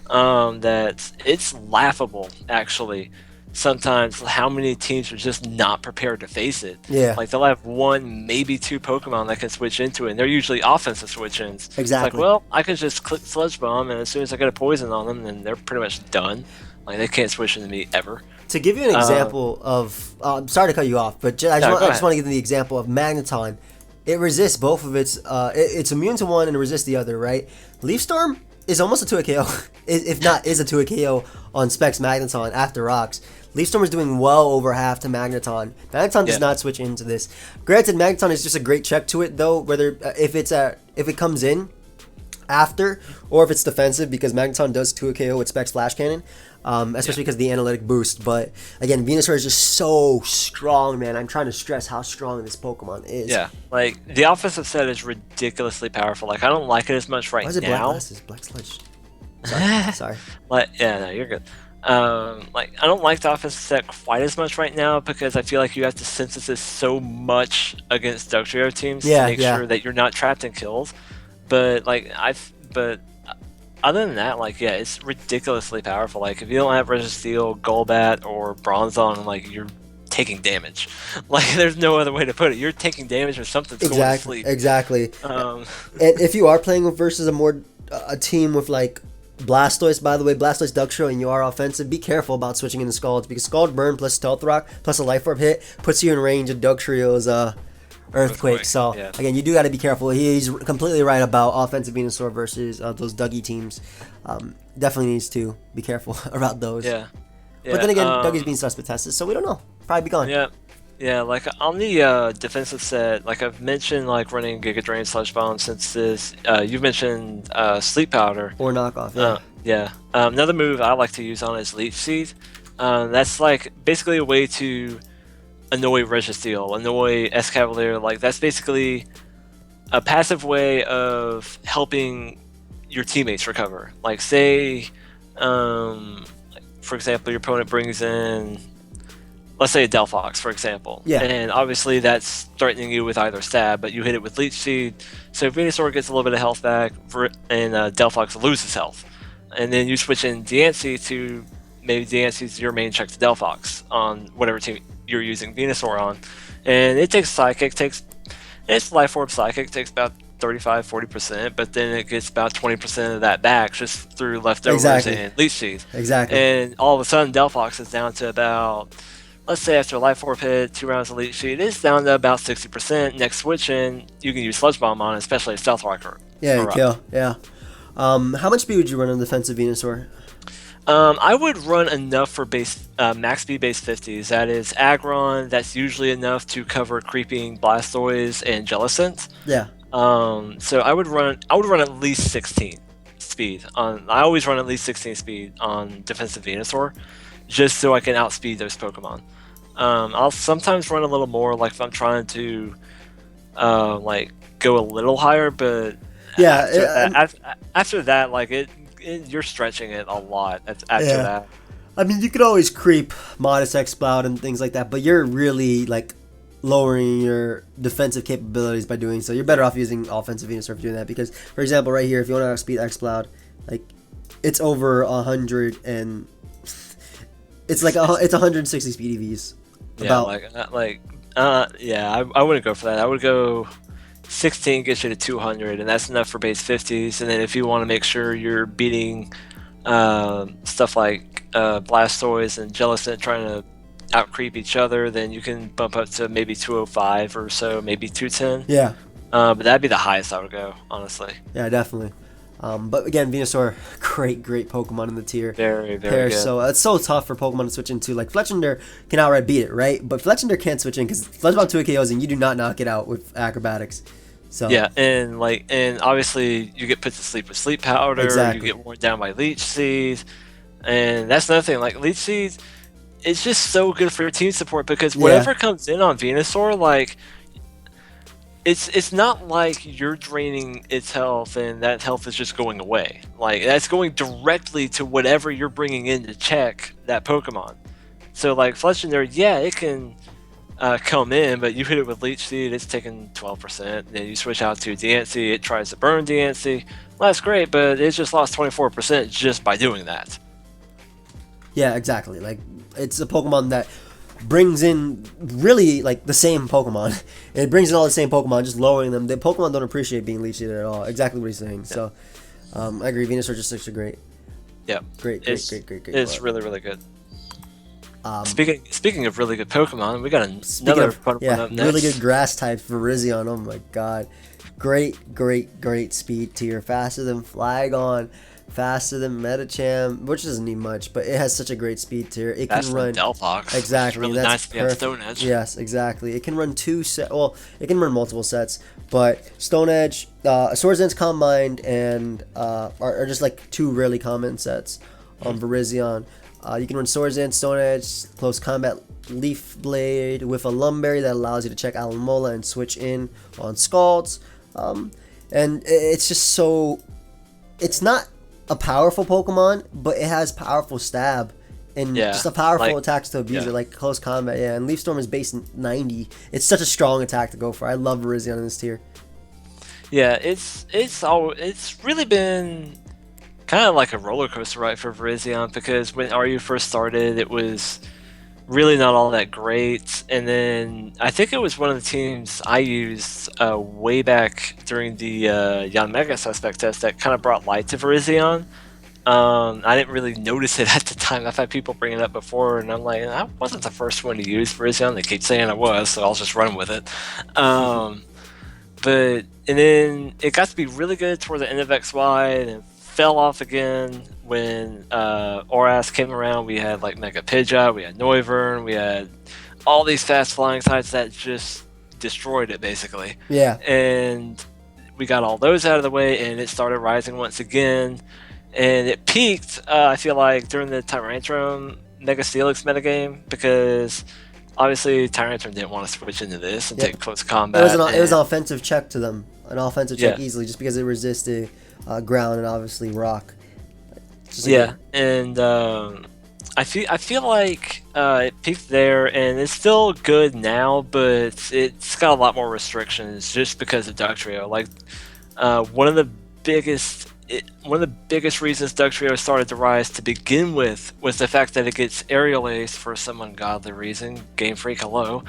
that it's laughable, actually, sometimes how many teams are just not prepared to face it. Yeah. Like, they'll have one, maybe two Pokemon that can switch into it, and they're usually offensive switch-ins. Exactly. It's like, well, I can just click Sludge Bomb, and as soon as I get a Poison on them, then they're pretty much done. Like, they can't switch into me ever. To give you an example of, I'm sorry to cut you off, but I just want to give you the example of Magneton. It resists both of its, it's immune to one and resists the other, right? Leaf Storm is almost a 2-hit KO, if not is a 2-hit KO on Specs Magneton after Rocks. Leaf Storm is doing well over half to Magneton. Magneton does not switch into this. Granted, Magneton is just a great check to it, though, whether if it comes in after or if it's defensive, because Magneton does 2-hit KO with Specs Flash Cannon, especially because of the analytic boost. But again, Venusaur is just so strong, man. I'm trying to stress how strong this Pokemon is. Yeah, like, the offensive set is ridiculously powerful. Like, I don't like it as much right now. Why is it Black Glasses? Black Sludge. Sorry. Like, yeah, no, you're good. Like, I don't like the offensive set quite as much right now because I feel like you have to synthesis so much against Dugtrio teams to make sure that you're not trapped in kills. But like, other than that, like, yeah, it's ridiculously powerful. Like, if you don't have Registeel, Golbat, or Bronzong, like, you're taking damage. Like, there's no other way to put it. You're taking damage or something's going to sleep. Exactly. And if you are playing versus a team with like Blastoise, by the way, Blastoise Dugtrio, and you are offensive, be careful about switching into Scalds, because Scald Burn plus Stealth Rock plus a Life Orb hit puts you in range of Dugtrio's Earthquake. So again, you do got to be careful. He's completely right about offensive Venusaur versus those Dougie teams. Definitely needs to be careful about those. Yeah. But then again, Dougie's being suspect tested, so we don't know. Probably be gone. Yeah, like, on the defensive set, like, I've mentioned, like, running Giga Drain, Sludge Bomb, since this, you've mentioned Sleep Powder. Or Knockoff, another move I like to use on is Leech Seed. That's, like, basically a way to annoy Registeel, annoy Escavalier. Like, that's basically a passive way of helping your teammates recover. Like, say, for example, your opponent brings in, let's say, a Delphox, for example. Yeah. And obviously that's threatening you with either Stab, but you hit it with Leech Seed. So Venusaur gets a little bit of health back, and Delphox loses health. And then you switch in Diancie to, maybe Diancie's your main check to Delphox on whatever team you're using Venusaur on. And it takes Psychic, it's Life Orb Psychic, takes about 35-40%, but then it gets about 20% of that back just through leftovers and Leech Seed. Exactly. And all of a sudden, Delphox is down to about, let's say after Life Orb hit, 2 rounds of Leech Seed, it's down to about 60%. Next switch in, you can use Sludge Bomb on it, especially a Stealth Rocker. Yeah, you kill. Yeah. How much speed would you run on defensive Venusaur? I would run enough for base max speed base 50s. That is Aggron. That's usually enough to cover creeping Blastoise and Jellicent. Yeah. So I would run at least 16 speed on. I always run at least 16 speed on defensive Venusaur, just so I can outspeed those Pokemon. I'll sometimes run a little more, like if I'm trying to like go a little higher, but Yeah. after that, like you're stretching it a lot after Yeah. that. I mean, you could always creep Modest Exploud and things like that, but you're really like lowering your defensive capabilities by doing so. You're better off using offensive Venusaur for doing that because, for example, right here, if you want to outspeed Exploud, like it's over 100 and it's like it's 160 speed EVs. Yeah, I wouldn't go for that. I would go 16 gets you to 200, and that's enough for base 50s. And then if you want to make sure you're beating stuff like Blastoise and Jellicent trying to outcreep each other, then you can bump up to maybe 205 or so, maybe 210. Yeah. But that'd be the highest I would go, honestly. Yeah, definitely. But again, Venusaur, great Pokemon in the tier. Very good. So it's so tough for Pokemon to switch into. Like Fletchinder can outright beat it, right? But Fletchinder can't switch in because Fletchbomb 2 KOs and you do not knock it out with acrobatics. So yeah, and obviously you get put to sleep with Sleep Powder. Exactly. You get worn down by Leech Seed, and that's another thing. Like Leech Seed, it's just so good for your team support because whatever comes in on Venusaur, like. It's not like you're draining its health and that health is just going away. Like that's going directly to whatever you're bringing in to check that Pokemon. So like Fletchinder, yeah, it can come in, but you hit it with Leech Seed, it's taking 12%. Then you switch out to Diancie, it tries to burn Diancie. Well, that's great, but it just lost 24% just by doing that. Yeah, exactly. Like it's a Pokemon that brings in really like the same Pokemon. It brings in all the same Pokemon, just lowering them. The Pokemon don't appreciate being leech seeded at all. Exactly what he's saying. Yeah. So I agree. Venusaur just looks great. Yeah, great. It's really good. Speaking of really good Pokemon, we got another Pokemon up next. Really good grass type Virizion. Oh my god, great speed tier, faster than Flygon. Faster than Medicham, which doesn't need much, but it has such a great speed tier. It can run Delphox. Exactly. Really nice to be on Stone Edge. Yes, exactly. It can run it can run multiple sets, but Stone Edge, Swords Dance Combined, and are just like two really common sets on Virizion. You can run Swords Dance, Stone Edge, Close Combat, Leaf Blade with a Lumberry that allows you to check Alomola and switch in on Scalds. And it's just so. It's not a powerful Pokemon, but it has powerful stab and just a powerful attacks to abuse it, like Close Combat. Yeah, and Leaf Storm is base 90. It's such a strong attack to go for. I love Virizion in this tier. Yeah, it's really been kind of like a roller coaster ride for Virizion because when RU first started, it was really not all that great, and then I think it was one of the teams I used way back during the Young Mega Suspect test that kind of brought light to Virizion. I didn't really notice it at the time. I've had people bring it up before, and I'm like, I wasn't the first one to use Virizion. They keep saying I was, so I'll just run with it. And then it got to be really good toward the end of XY, and it fell off again when ORAS came around. We had like Mega Pidgeot, we had Noivern, we had all these fast flying types that just destroyed it basically. Yeah. And we got all those out of the way, and it started rising once again. And it peaked, I feel like, during the Tyrantrum Mega Steelix metagame because obviously Tyrantrum didn't want to switch into this and take close combat. It was an offensive check to them, an offensive check easily, just because it resisted ground and obviously rock. And I feel like it peaked there, and it's still good now, but it's got a lot more restrictions just because of Dugtrio. Like one of the biggest reasons Dugtrio started to rise to begin with was the fact that it gets Aerial Ace for some ungodly reason. Game Freak, hello.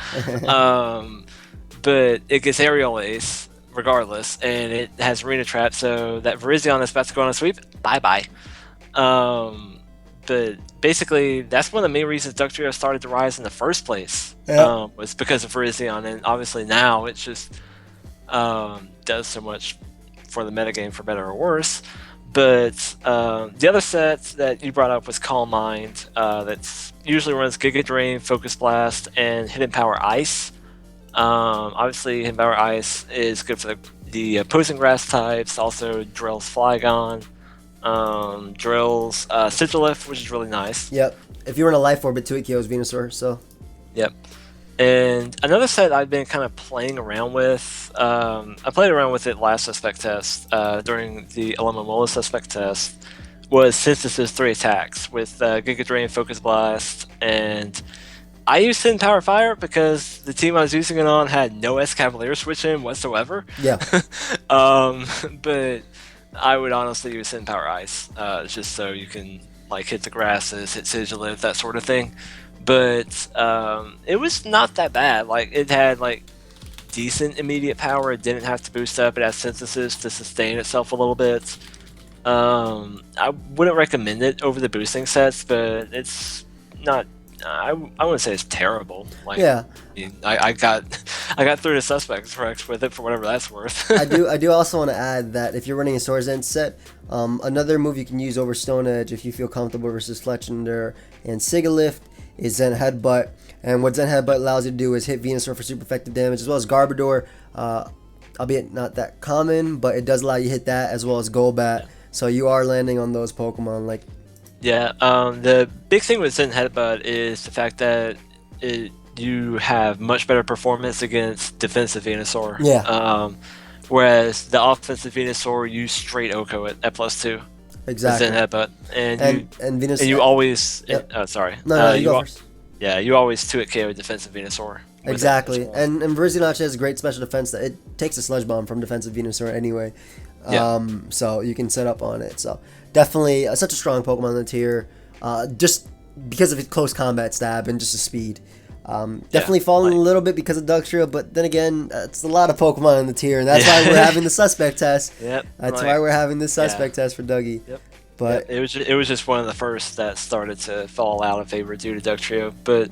But it gets Aerial Ace regardless, and it has Arena Trap, so that Virizion that's about to go on a sweep, bye-bye. But basically, that's one of the main reasons Dugtrio started to rise in the first place, was because of Virizion, and obviously now it just does so much for the metagame, for better or worse. But the other set that you brought up was Calm Mind. That's usually runs Giga Drain, Focus Blast, and Hidden Power Ice. Obviously, Hidden Power Ice is good for the opposing grass types. Also, drills Flygon, drills Sigilyph, which is really nice. Yep. If you run a Life Orb, it 2 KOs Venusaur, so. Yep. And another set I've been kind of playing around with, I played around with it last suspect test, during the Alomomola suspect test, was Synthesis 3 attacks with Giga Drain, Focus Blast, and I used Hidden Power Fire because the team I was using it on had no Escavalier switch in whatsoever. Yeah. But I would honestly use Hidden Power Ice, just so you can like hit the grasses, hit Sigilyph, that sort of thing. But it was not that bad. Like, it had like decent immediate power. It didn't have to boost up. It has Synthesis to sustain itself a little bit. I wouldn't recommend it over the boosting sets, but it's not. I wouldn't say it's terrible. Like, Yeah. I got through the suspects Rex with it for whatever that's worth. I do also want to add that if you're running a Swords End set, another move you can use over Stone Edge if you feel comfortable versus Fletchender and Sigilyph is Zen Headbutt. And what Zen Headbutt allows you to do is hit Venusaur for super effective damage, as well as Garbodor, albeit not that common, but it does allow you to hit that, as well as Golbat. So you are landing on those Pokemon. Like, yeah, the big thing with Zen Headbutt is the fact that you have much better performance against defensive Venusaur. Yeah. Whereas the offensive Venusaur, you straight OHKO it at +2. Exactly. Zen Headbutt. And Venusaur. And you always... Yep. Sorry. No, you go first. Yeah, you always 2-hit KO defensive Venusaur. Exactly. And Virizion actually has a great special defense that it takes a Sludge Bomb from defensive Venusaur anyway. So you can set up on it. So definitely such a strong Pokemon in the tier. Just because of its close combat stab and just the speed. Definitely falling a little bit because of Dugtrio, but then again, it's a lot of Pokemon in the tier, and that's why we're having the suspect test. Yep. That's why we're having the suspect test for Dougie. Yep. But it was just one of the first that started to fall out of favor due to Dugtrio, but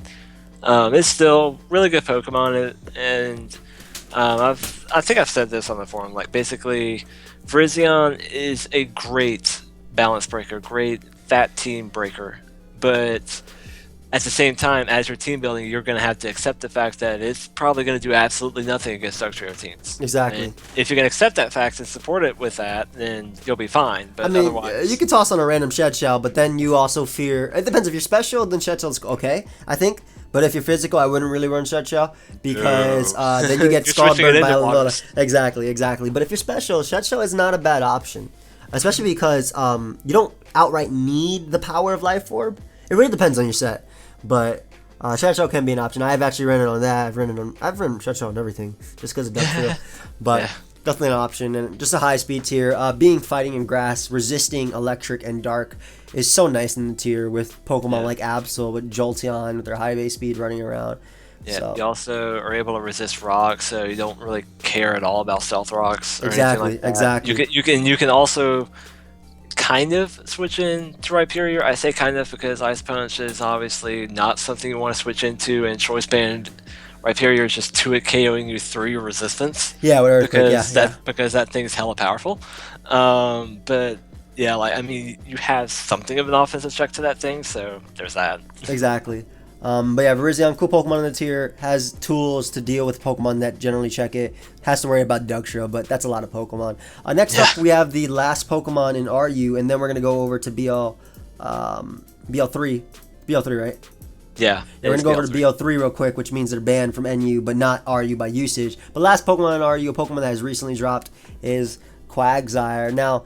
it's still really good Pokemon, and I think I've said this on the forum. Like, basically, Virizion is a great balance breaker, great fat team breaker, but at the same time, as you're team building, you're going to have to accept the fact that it's probably going to do absolutely nothing against Dugtrio teams. Exactly. And if you can accept that fact and support it with that, then you'll be fine. But I mean, otherwise, you can toss on a random Shed Shell, but then you also fear. It depends. If you're special, then Shed Shell's okay, I think. But if you're physical, I wouldn't really run Shed Shell because then you get scald burned by a little. Exactly. But if you're special, Shed Shell is not a bad option, especially because you don't outright need the power of Life Orb. It really depends on your set. But Shed Shell can be an option. I've actually run it on that. I've run Shed Shell on everything just because of Dugtrio. But definitely an option, and just a high speed tier. Being fighting in grass, resisting electric and dark is so nice in the tier with Pokemon like Absol, with Jolteon with their high base speed running around. Yeah, so. You also are able to resist rocks, so you don't really care at all about stealth rocks or anything like that. Exactly. You can also kind of switch in to Rhyperior. I say kind of because Ice Punch is obviously not something you want to switch into, and Choice Band Rhyperior is just 2-hit KOing you through your resistance. Yeah, whatever. Because that thing's hella powerful. But yeah, like, I mean, you have something of an offensive check to that thing, so there's that. Exactly. But yeah, Virizion, cool Pokemon in the tier, has tools to deal with Pokemon that generally check it, has to worry about Dugtrio, but that's a lot of Pokemon. Next up, we have the last Pokemon in RU, and then we're going to go over to BL3, right? Yeah. We're going to go over to BL3 real quick, which means they're banned from NU, but not RU by usage. But last Pokemon in RU, a Pokemon that has recently dropped, is Quagsire. Now,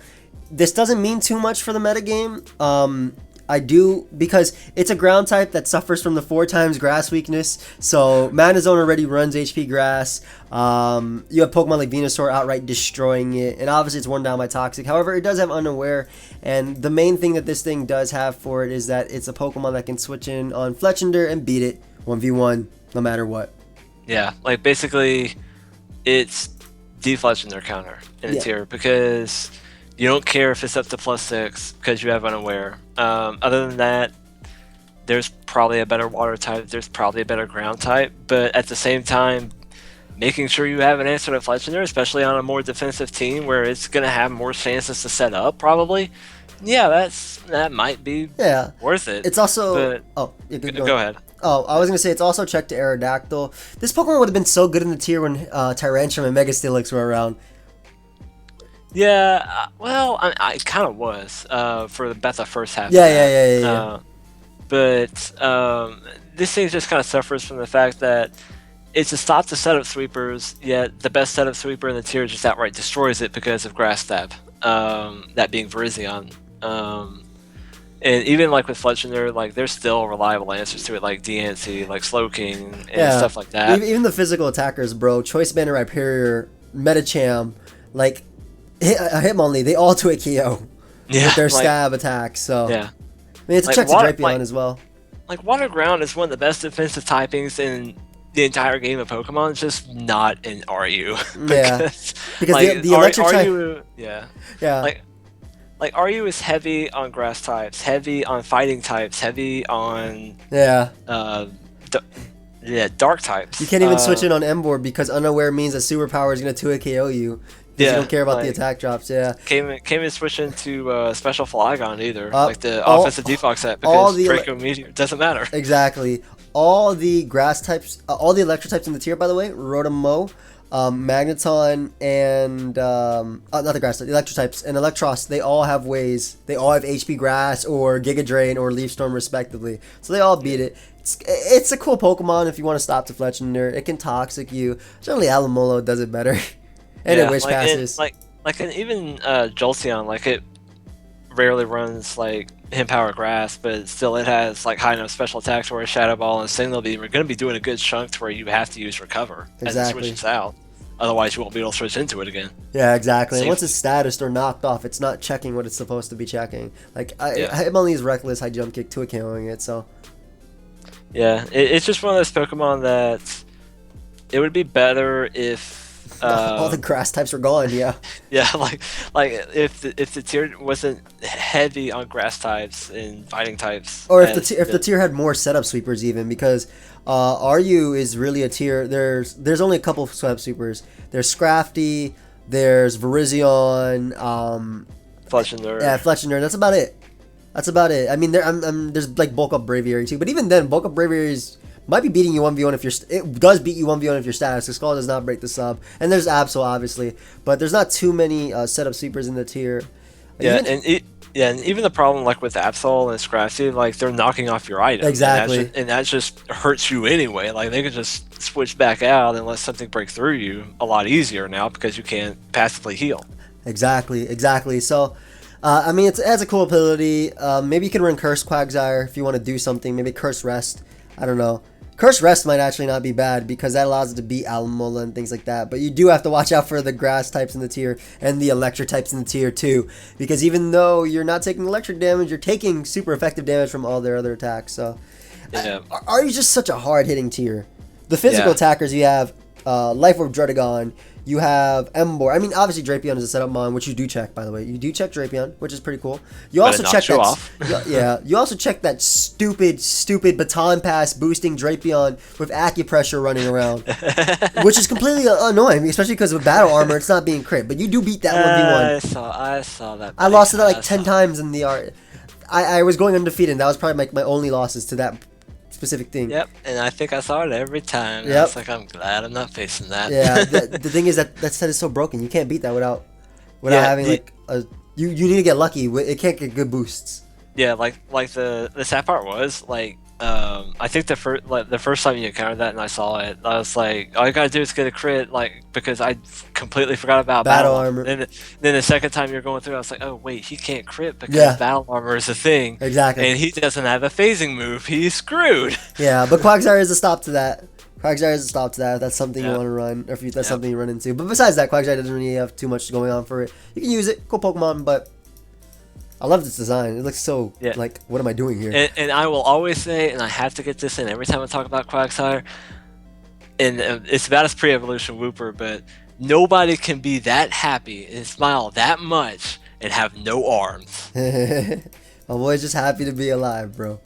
this doesn't mean too much for the metagame. I do, because it's a ground type that suffers from the 4x grass weakness. So Manazone already runs HP grass. You have Pokemon like Venusaur outright destroying it, and obviously it's worn down by Toxic. However, it does have Unaware, and the main thing that this thing does have for it is that it's a Pokemon that can switch in on Fletchender and beat it 1v1 no matter what. Yeah, like, basically it's defletching counter in the tier, because you don't care if it's up to +6 because you have Unaware. Other than that, there's probably a better water type, there's probably a better ground type, but at the same time, making sure you have an answer to Fletchinder, especially on a more defensive team where it's going to have more chances to set up, probably. Yeah, that might be worth it. It's also... But go ahead. Oh, I was going to say, it's also checked to Aerodactyl. This Pokemon would have been so good in the tier when Tyrantrum and Mega Steelix were around. Yeah, well, I kind of was for about the first half. Yeah. But this thing just kind of suffers from the fact that it's a stop to setup sweepers, yet the best setup sweeper in the tier just outright destroys it because of Grass Stab, that being Virizion. And even like with Fletchinder, like there's still reliable answers to it, like DNC, like Slowking, and stuff like that. Even the physical attackers, bro, Choice Band and Rhyperior, Medicham, like Hitmonlee, they all 2-hit KO with their stab attacks. So yeah, I mean, it's a check to Drapion as well. Like Water Ground is one of the best defensive typings in the entire game of Pokemon. It's just not in RU. because the electric type. Like RU is heavy on grass types, heavy on fighting types, heavy on dark types. You can't even switch in on M-Board because Unaware means that Superpower is going to 2-hit KO you. You don't care about the attack drops. Can't even switch into Special Flygon either, like the offensive default set, because Draco Meteor doesn't matter. Exactly. All the grass types, all the electric types in the tier, by the way, Rotom-Mow, Magneton, and not the grass types, the electric types, and Electros, they all have ways. They all have HP Grass or Giga Drain or Leaf Storm respectively. So they all beat it. It's a cool Pokemon if you want to stop to Fletchinder. It can Toxic you. Generally, Alamolo does it better. And it Wish Passes. And even Jolteon, like it rarely runs like Hidden Power Grass, but still it has like high enough special attacks where a Shadow Ball and Signal Beam are going to be doing a good chunk to where you have to use Recover as it switches out. Otherwise, you won't be able to switch into it again. Yeah, exactly. And once it's statused or knocked off, it's not checking what it's supposed to be checking. Like Hitmonlee is Reckless, High Jump Kick, 2-hit KOing it. So yeah, it's just one of those Pokemon that it would be better if all the grass types were gone. Yeah. Yeah, like if the tier wasn't heavy on grass types and fighting types, or if the tier had more setup sweepers, even because RU is really a tier. There's only a couple of setup sweepers. There's Scrafty, there's Virizion, Fletchinder. Yeah, Fletchinder. That's about it. I mean, there's like Bulk Up Braviary too, but even then, Bulk Up Braviary might be beating you 1v1 if it does beat you 1v1 if your status. The Skull does not break the sub, and there's Absol obviously, but there's not too many setup sweepers in the tier. And even the problem like with Absol and Scrafty, like they're knocking off your item. Exactly. And that just hurts you anyway. Like they can just switch back out and let something break through you a lot easier now because you can't passively heal. Exactly. So, I mean, it has a cool ability. Maybe you can run Curse Quagsire if you want to do something. Maybe Curse Rest. I don't know. Curse Rest might actually not be bad because that allows it to beat Alomola and things like that. But you do have to watch out for the grass types in the tier and the electric types in the tier too. Because even though you're not taking electric damage, you're taking super effective damage from all their other attacks. So, are you just such a hard-hitting tier? The physical attackers, you have Life Orb Druddigon. You have Emboar. I mean, obviously Drapion is a setup mon, which you do check, by the way. You do check Drapion, which is pretty cool. You also check that. You also check that stupid baton pass boosting Drapion with acupressure running around, which is completely annoying, especially because with battle armor, it's not being crit. But you do beat that 1v1. I saw that. I lost it like 10 times in the art. I was going undefeated. And that was probably my only losses to that specific thing. Yep, and I think I saw it every time. Yep. I was like, I'm glad I'm not facing that. Yeah, the thing is that set is so broken. You can't beat that without having like a. You need to get lucky. It can't get good boosts. Yeah, like the sad part was like I think the first time you encountered that and I saw it, I was like, all you gotta do is get a crit, like because I completely forgot about battle armor. And then the second time you're going through, I was like, oh wait, he can't crit because battle armor is a thing. Exactly. And he doesn't have a phasing move. He's screwed. Yeah, but Quagsire is a stop to that. Quagsire is a stop to that if that's something you want to run, or if that's something you run into. But besides that, Quagsire doesn't really have too much going on for it. You can use it, cool Pokemon, but I love this design. It looks so, like, what am I doing here? And I will always say, and I have to get this in every time I talk about Quagsire, and it's about his pre-evolution Wooper, but nobody can be that happy and smile that much and have no arms. My boy's just happy to be alive, bro.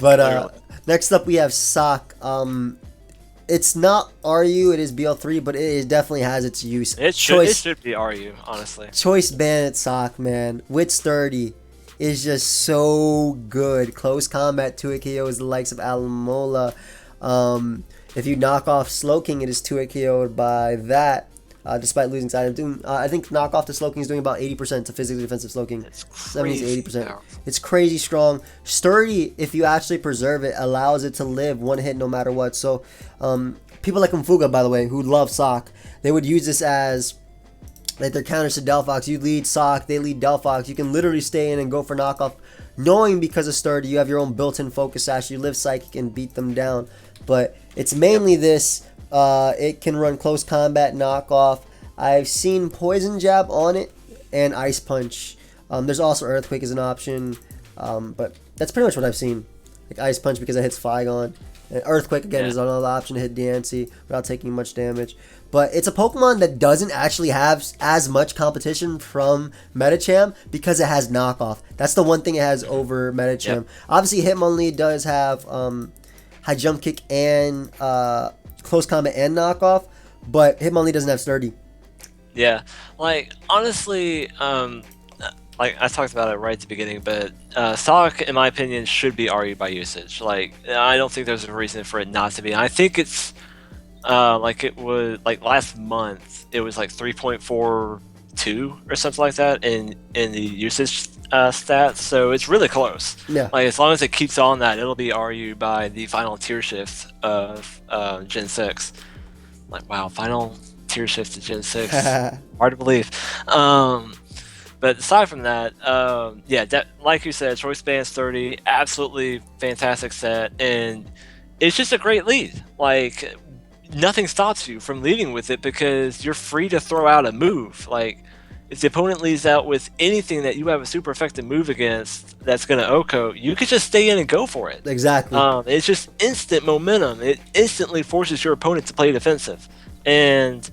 But next up we have Sawk. it's not RU, it is BL3, but it definitely has its use. It should be RU, honestly. Choice Bandit Sawk, man, with sturdy is just so good. Close combat 2-hit KOs the likes of Alamola. If you knock off Slowking, it is 2-hit KO'd by that. Despite losing side, I think knock off the Slowking is doing about 80% to physically defensive Slowking. 70 to 80%. It's crazy strong. Sturdy, if you actually preserve it, allows it to live one hit no matter what. So people like Umfuga, by the way, who love Sawk, they would use this as like their counters to Delphox. You lead Sawk, they lead Delphox. You can literally stay in and go for knockoff, knowing because of Sturdy you have your own built-in focus sash. You live Psychic and beat them down. But it's mainly this. It can run close combat knockoff. I've seen Poison Jab on it and Ice Punch. There's also Earthquake as an option, but that's pretty much what I've seen. Like Ice Punch because it hits Flygon. And Earthquake again is another option to hit Diancie without taking much damage. But it's a Pokemon that doesn't actually have as much competition from Medicham because it has knockoff. That's the one thing it has over Medicham. Yep. Obviously, Hitmonlee does have high jump kick and close combat and knockoff, but Hitmonlee doesn't have sturdy. Yeah, like honestly, like I talked about it right at the beginning, but Sawk, in my opinion, should be RU by usage. Like I don't think there's a reason for it not to be. And I think it's like it was like last month it was like 3.42 or something like that in the usage stats, so it's really close. Yeah, like as long as it keeps on that, it'll be RU by the final tier shift of Gen 6. Like wow, final tier shift to Gen 6. Hard to believe. But aside from that, yeah, like you said, Choice Band 30, absolutely fantastic set, and it's just a great lead. Like nothing stops you from leading with it because you're free to throw out a move. Like if the opponent leads out with anything that you have a super effective move against that's going to OHKO, you could just stay in and go for it. Exactly. It's just instant momentum. It instantly forces your opponent to play defensive. And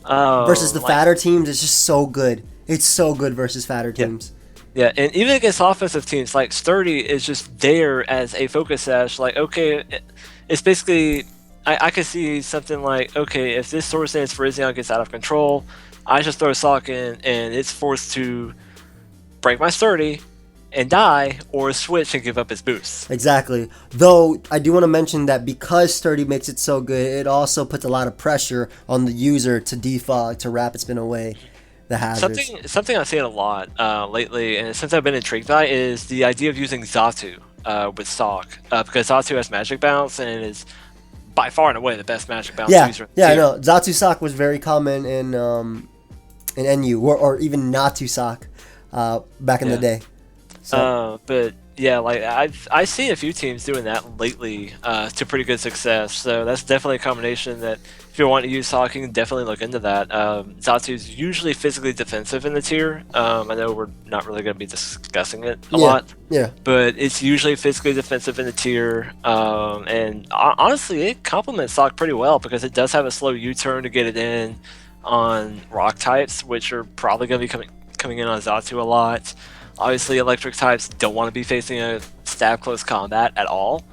versus the fatter teams, it's just so good. It's so good versus fatter teams. Yeah, and even against offensive teams, like Sturdy is just there as a focus sash. Like, okay, it's basically, I could see something like, okay, if this Swords Dance Virizion gets out of control, I just throw Sawk in, and it's forced to break my Sturdy and die, or switch and give up its boost. Exactly. Though, I do want to mention that because Sturdy makes it so good, it also puts a lot of pressure on the user to defog, to rapid spin away the hazards. Something I've seen a lot lately, and since I've been intrigued by, is the idea of using Xatu with Sawk, because Xatu has Magic Bounce, and it is by far and away the best Magic Bounce user. Yeah, I know. Xatu Sawk was very common in NU, or even Natu Sawk back in the day. So. But yeah, like I've seen a few teams doing that lately to pretty good success. So that's definitely a combination that if you want to use Sawk, you can definitely look into that. Xatu's usually physically defensive in the tier. I know we're not really going to be discussing it a lot. Yeah. But it's usually physically defensive in the tier. And honestly, it complements Sawk pretty well because it does have a slow U-turn to get it in on rock types, which are probably going to be coming in on Xatu a lot. Obviously, electric types don't want to be facing a stab close combat at all.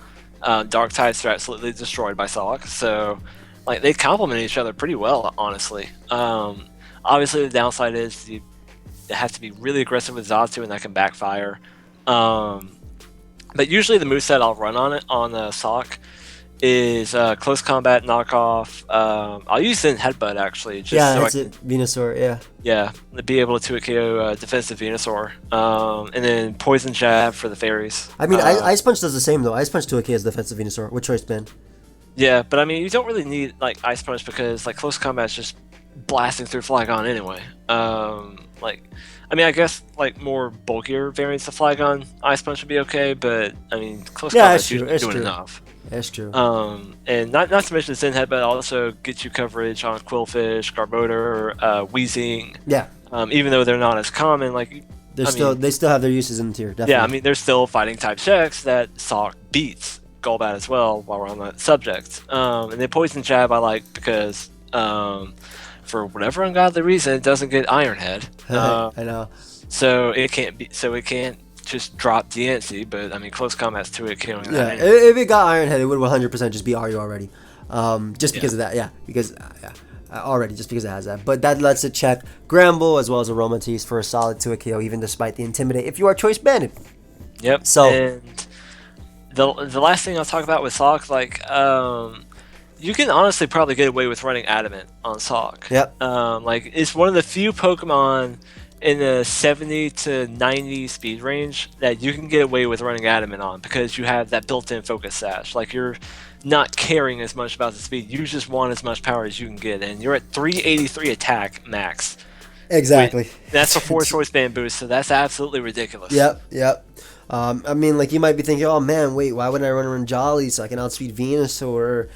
Dark types are absolutely destroyed by Sawk, so like they complement each other pretty well, honestly. Obviously, the downside is you have to be really aggressive with Xatu, and that can backfire. But usually, the moveset I'll run on Sawk is close combat knockoff. I'll use Zen Headbutt actually. That's it. Venusaur, Yeah, to be able to 2-hit KO defensive Venusaur. And then Poison Jab for the fairies. I mean, Ice Punch does the same though. Ice Punch 2-hit KO is defensive Venusaur with Choice Band. Yeah, but I mean, you don't really need like Ice Punch because like close combat's just blasting through Flygon anyway. I mean, I guess like more bulkier variants of Flygon, Ice Punch would be okay, but I mean, close combat's usually doing enough. That's true. And not to mention Zen Headbutt also gets you coverage on Quillfish, Garbodor, Weezing. Yeah. Even though they're not as common, like they still have their uses in the tier. Definitely. Yeah, I mean they're still fighting type checks that Sawk beats Golbat as well. While we're on that subject, and then Poison Jab I like because for whatever ungodly reason it doesn't get Iron Head. I know. So it can't just drop Diancie, but I mean close combat's 2-hit killing that. Yeah, if it got Iron Head, it would 100% just be RU already. just because of that. Yeah, because already just because it has that. But that lets it check Gramble as well as Aromatisse for a solid 2-KO, even despite the Intimidate if you are choice banded. Yep. So and the last thing I'll talk about with Sawk, like you can honestly probably get away with running Adamant on Sawk. Yep. Like it's one of the few Pokemon in the 70 to 90 speed range that you can get away with running Adamant on because you have that built-in Focus Sash. Like you're not caring as much about the speed. You just want as much power as you can get, and you're at 383 attack max. Exactly. That's a 4-choice band boost, so that's absolutely ridiculous. Yep. I mean, like, you might be thinking, oh man, wait, why wouldn't I run around Jolly so I can outspeed Venusaur?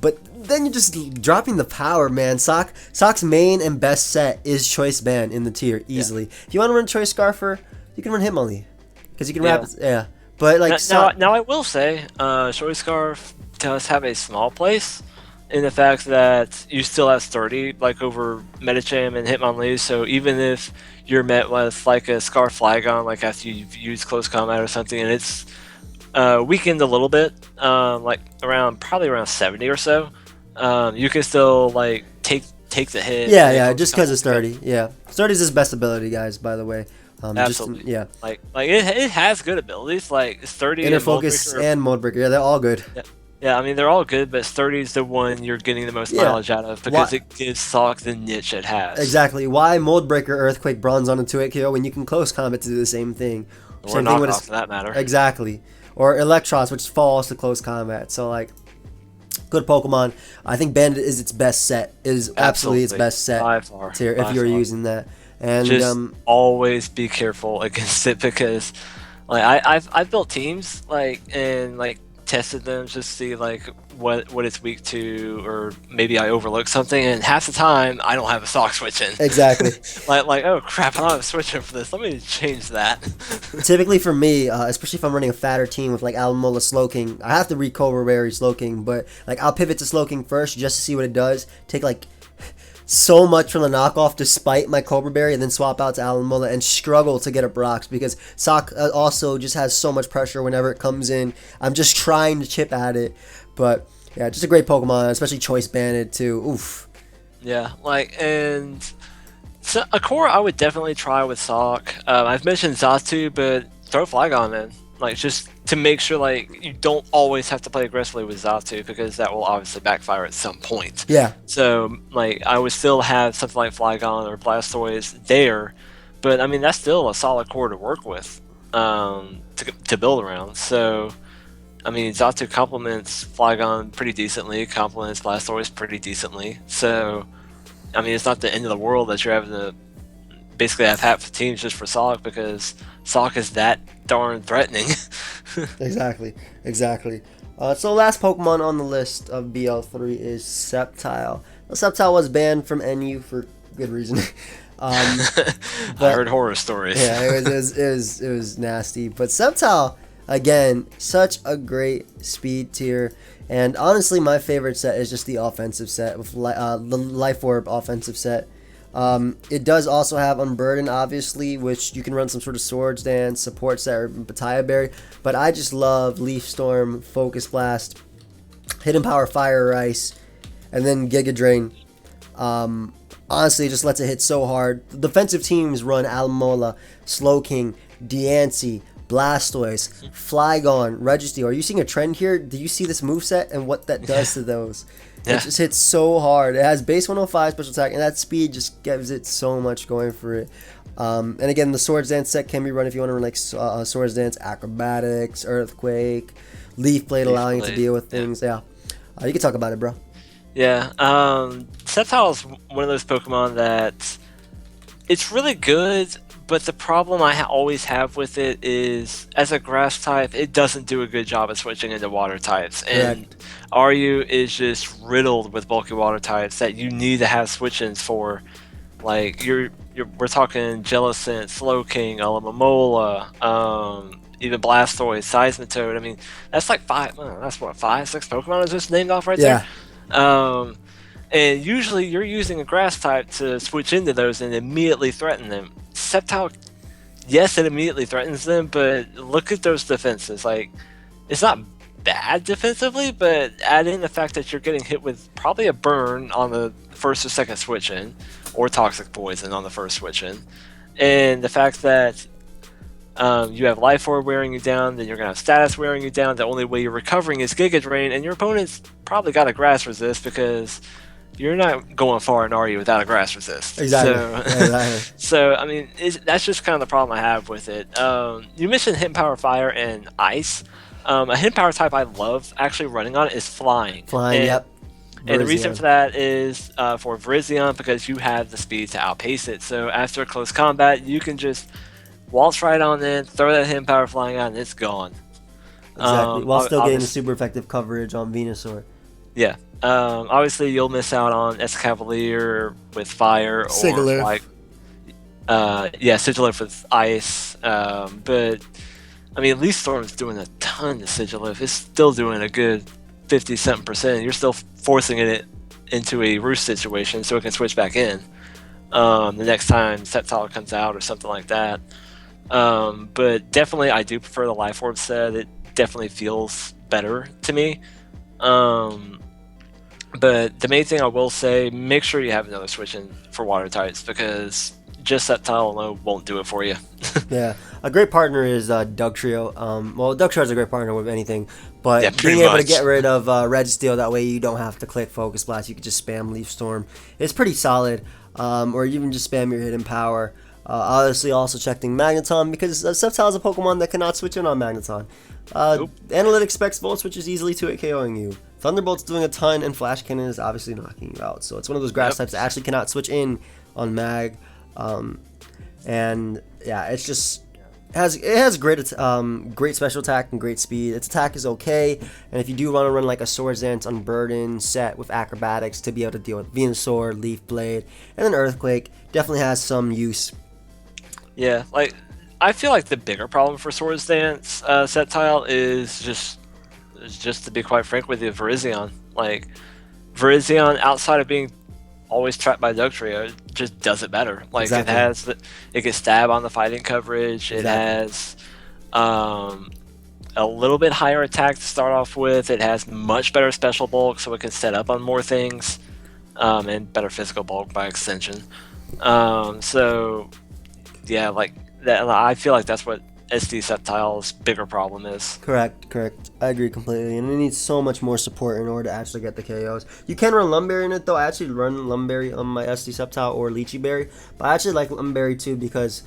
But then you're just dropping the power, man. Sock's main and best set is Choice Band in the tier, easily. If you want to run Choice Scarfer, you can run Hitmonlee. Because you can wrap it, yeah. But, like, now I will say, Choice Scarf does have a small place in the fact that you still have 30, like, over Medicham and Hitmonlee, so even if you're met with, like, a Scarf Flagon, like, after you've used Close Combat or something, and it's weakened a little bit, like probably around 70 or so. You can still like take the hit. Yeah, just because it's 30. Yeah, 30 is his best ability, guys. By the way, absolutely. Yeah, like it has good abilities. Like 30 Inner Focus and Mold Breaker. Yeah, they're all good. Yeah, I mean they're all good, but 30 is the one you're getting the most mileage out of because it gives Sawk the niche it has. Exactly. Why Mold Breaker, Earthquake, Bronze on a 2-8 when you can Close Combat to do the same thing? Or knockoff for that matter. Exactly. Or Electros, which falls to Close Combat. So, like, good Pokemon. I think Bandit is its best set. It is absolutely its best set by far, tier if you're using that. And just always be careful against it because, like, I've built teams and tested them just to see like what it's weak to, or maybe I overlooked something, and half the time I don't have a Sawk switching. Exactly. like oh crap, I don't have a switcher for this. Let me change that. Typically for me, especially if I'm running a fatter team with like Alomola Slowking, I have to read Cobra Berry Slowking, but like I'll pivot to Slowking first just to see what it does. Take like so much from the knockoff despite my Cobra Berry, and then swap out to Alomola and struggle to get a Brox because Sawk also just has so much pressure whenever it comes in. I'm just trying to chip at it, but yeah, just a great Pokemon, especially Choice Banded too. Oof. Yeah, and so a core I would definitely try with Sawk. I've mentioned Xatu, but throw Flygon in. Like, just to make sure, like, you don't always have to play aggressively with Xatu, because that will obviously backfire at some point. Yeah. So, like, I would still have something like Flygon or Blastoise there, but, I mean, that's still a solid core to work with, to build around. So, I mean, Xatu complements Flygon pretty decently, complements Blastoise pretty decently. So, I mean, it's not the end of the world that you're having to basically have half the teams just for Sawk, because Sawk is that darn threatening. Exactly. So last Pokemon on the list of BL3 is Sceptile. The Sceptile was banned from NU for good reason. I heard horror stories. Yeah, it was nasty. But Sceptile, again, such a great speed tier. And honestly, my favorite set is just the offensive set, with the Life Orb offensive set. It does also have Unburden, obviously, which you can run some sort of Swords Dance, Support Set, or Bataya Berry, but I just love Leaf Storm, Focus Blast, Hidden Power, Fire Ice, and then Giga Drain. Honestly, it just lets it hit so hard. The defensive teams run Alomola, Slowking, Diancie, Blastoise, Flygon, Registeel. Are you seeing a trend here? Do you see this moveset and what that does to those? Yeah. It just hits so hard. It has base 105 special attack, and that speed just gives it so much going for it. And again, the Swords Dance set can be run if you want to run like Swords Dance, Acrobatics, Earthquake, Leaf Blade, allowing it to deal with things. Yeah, you can talk about it, bro. Yeah, Sceptile is one of those Pokemon that it's really good, but the problem I always have with it is, as a grass type, it doesn't do a good job of switching into water types. And RU is just riddled with bulky water types that you need to have switch-ins for. Like, we're talking Jellicent, Slowking, Alomomola, even Blastoise, Seismitoad. I mean, that's like 5, 6 Pokemon I just named off right there. And usually you're using a grass type to switch into those and immediately threaten them. Sceptile, yes, it immediately threatens them, but look at those defenses. Like, it's not bad defensively, but add in the fact that you're getting hit with probably a burn on the first or second switch in, or toxic poison on the first switch in, and the fact that you have Life Orb wearing you down, then you're going to have Status wearing you down. The only way you're recovering is Giga Drain, and your opponent's probably got a Grass Resist because you're not going far in RU without a Grass Resist. Exactly. So, so I mean, that's just kind of the problem I have with it. You mentioned Hidden Power Fire and Ice. A Hidden Power type I love actually running on is Flying. Flying, yep. And the reason for that is for Virizion, because you have the speed to outpace it. So after close combat, you can just waltz right on in, throw that Hidden Power Flying out, and it's gone. Exactly. While still getting super effective coverage on Venusaur. Yeah. Obviously, you'll miss out on Escavalier with Fire, or Sigilyph. like, Sigilyph with Ice. But I mean, at least Storm's doing a ton to Sigilyph. It's still doing a good 50-something%. You're still forcing it into a roost situation so it can switch back in the next time Sceptile comes out or something like that. But definitely, I do prefer the Life Orb set. It definitely feels better to me. But the main thing I will say, make sure you have another switch in for water types, because just Sceptile alone won't do it for you. Yeah, a great partner is Dugtrio. Well, Dugtrio is a great partner with anything, but Yeah, being able to much. get rid of Red Steel, that way you don't have to click Focus Blast, you can just spam Leaf Storm. It's pretty solid, or even just spam your Hidden Power. Obviously, also checking Magneton, because Sceptile is a Pokemon that cannot switch in on Magneton. Nope. Analytics specs Volt Switches easily to it KOing you. Thunderbolt's doing a ton, and Flash Cannon is obviously knocking you out. So it's one of those grass types that actually cannot switch in on Mag. And yeah, it's just it has great great special attack and great speed. Its attack is okay, and if you do want to run like a Swords Dance Unburden set with acrobatics to be able to deal with Venusaur, Leaf Blade, and then Earthquake, definitely has some use. Yeah, like, I feel like the bigger problem for Swords Dance Sceptile is just to be quite frank with you, Virizion. Like, Virizion, outside of being always trapped by Dugtrio, just does it better. Like, Exactly. it can stab on the fighting coverage. It has a little bit higher attack to start off with. It has much better special bulk, so it can set up on more things, and better physical bulk by extension. So yeah, like that. I feel like that's what SD Sceptile's bigger problem is. Correct. I agree completely, and it needs so much more support in order to actually get the KOs. You can run Lumberry in it, though. I actually run Lumberry on my SD Sceptile or Lychee Berry, but I actually like Lumberry too, because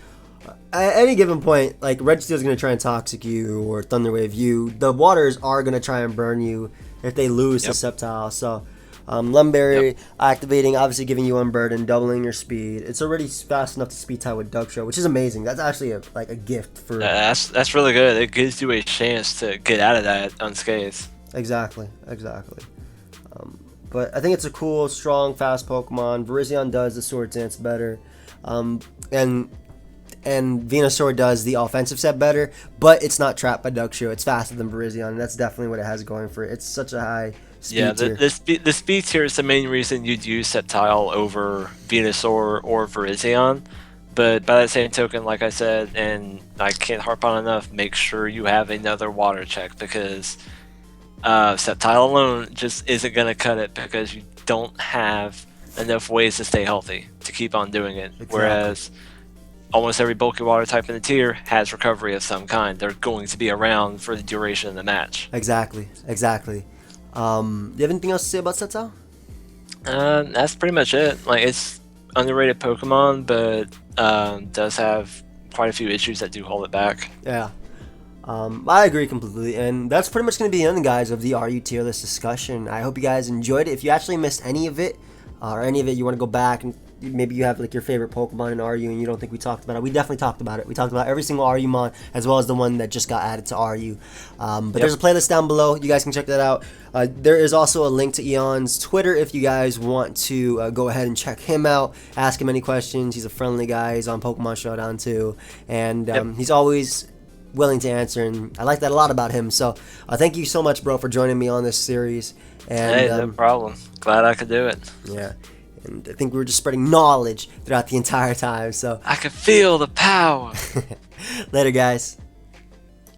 at any given point, like, Red Steel's going to try and Toxic you or Thunder Wave you. The Waters are going to try and burn you if they lose to Sceptile, so Lumberry activating, obviously giving you Unburden, doubling your speed. It's already fast enough to speed tie with Dugtrio, which is amazing. That's actually a gift for. That's really good. It gives you a chance to get out of that unscathed. Exactly. But I think it's a cool, strong, fast Pokemon. Virizion does the Sword Dance better, and Venusaur does the offensive set better. But it's not trapped by Dugtrio. It's faster than Virizion, and that's definitely what it has going for it. It's such a high speed tier. The speed tier is the main reason you'd use Sceptile over Venusaur or Virizion. But by that same token, like I said, and I can't harp on enough, make sure you have another water check, because Sceptile alone just isn't going to cut it, because you don't have enough ways to stay healthy to keep on doing it. Exactly. Whereas almost every bulky water type in the tier has recovery of some kind. They're going to be around for the duration of the match. Exactly. Do you have anything else to say about Sceptile? That's pretty much it. Like, it's underrated Pokemon, but does have quite a few issues that do hold it back. Yeah. I agree completely, and that's pretty much going to be the end, guys, of the RU tier list discussion. I hope you guys enjoyed it. If you actually missed any of it, you want to go back, and maybe you have like your favorite Pokemon in RU and you don't think we talked about it, we definitely talked about it. We talked about every single RU mon, as well as the one that just got added to RU. There's a playlist down below. You guys can check that out. There is also a link to Eon's Twitter if you guys want to go ahead and check him out, ask him any questions. He's a friendly guy. He's on Pokemon Showdown too, and he's always willing to answer, and I like that a lot about him. So thank you so much, bro, for joining me on this series. And hey, no problem. Glad I could do it. Yeah, and I think we were just spreading knowledge throughout the entire time. So I could feel the power. later, guys.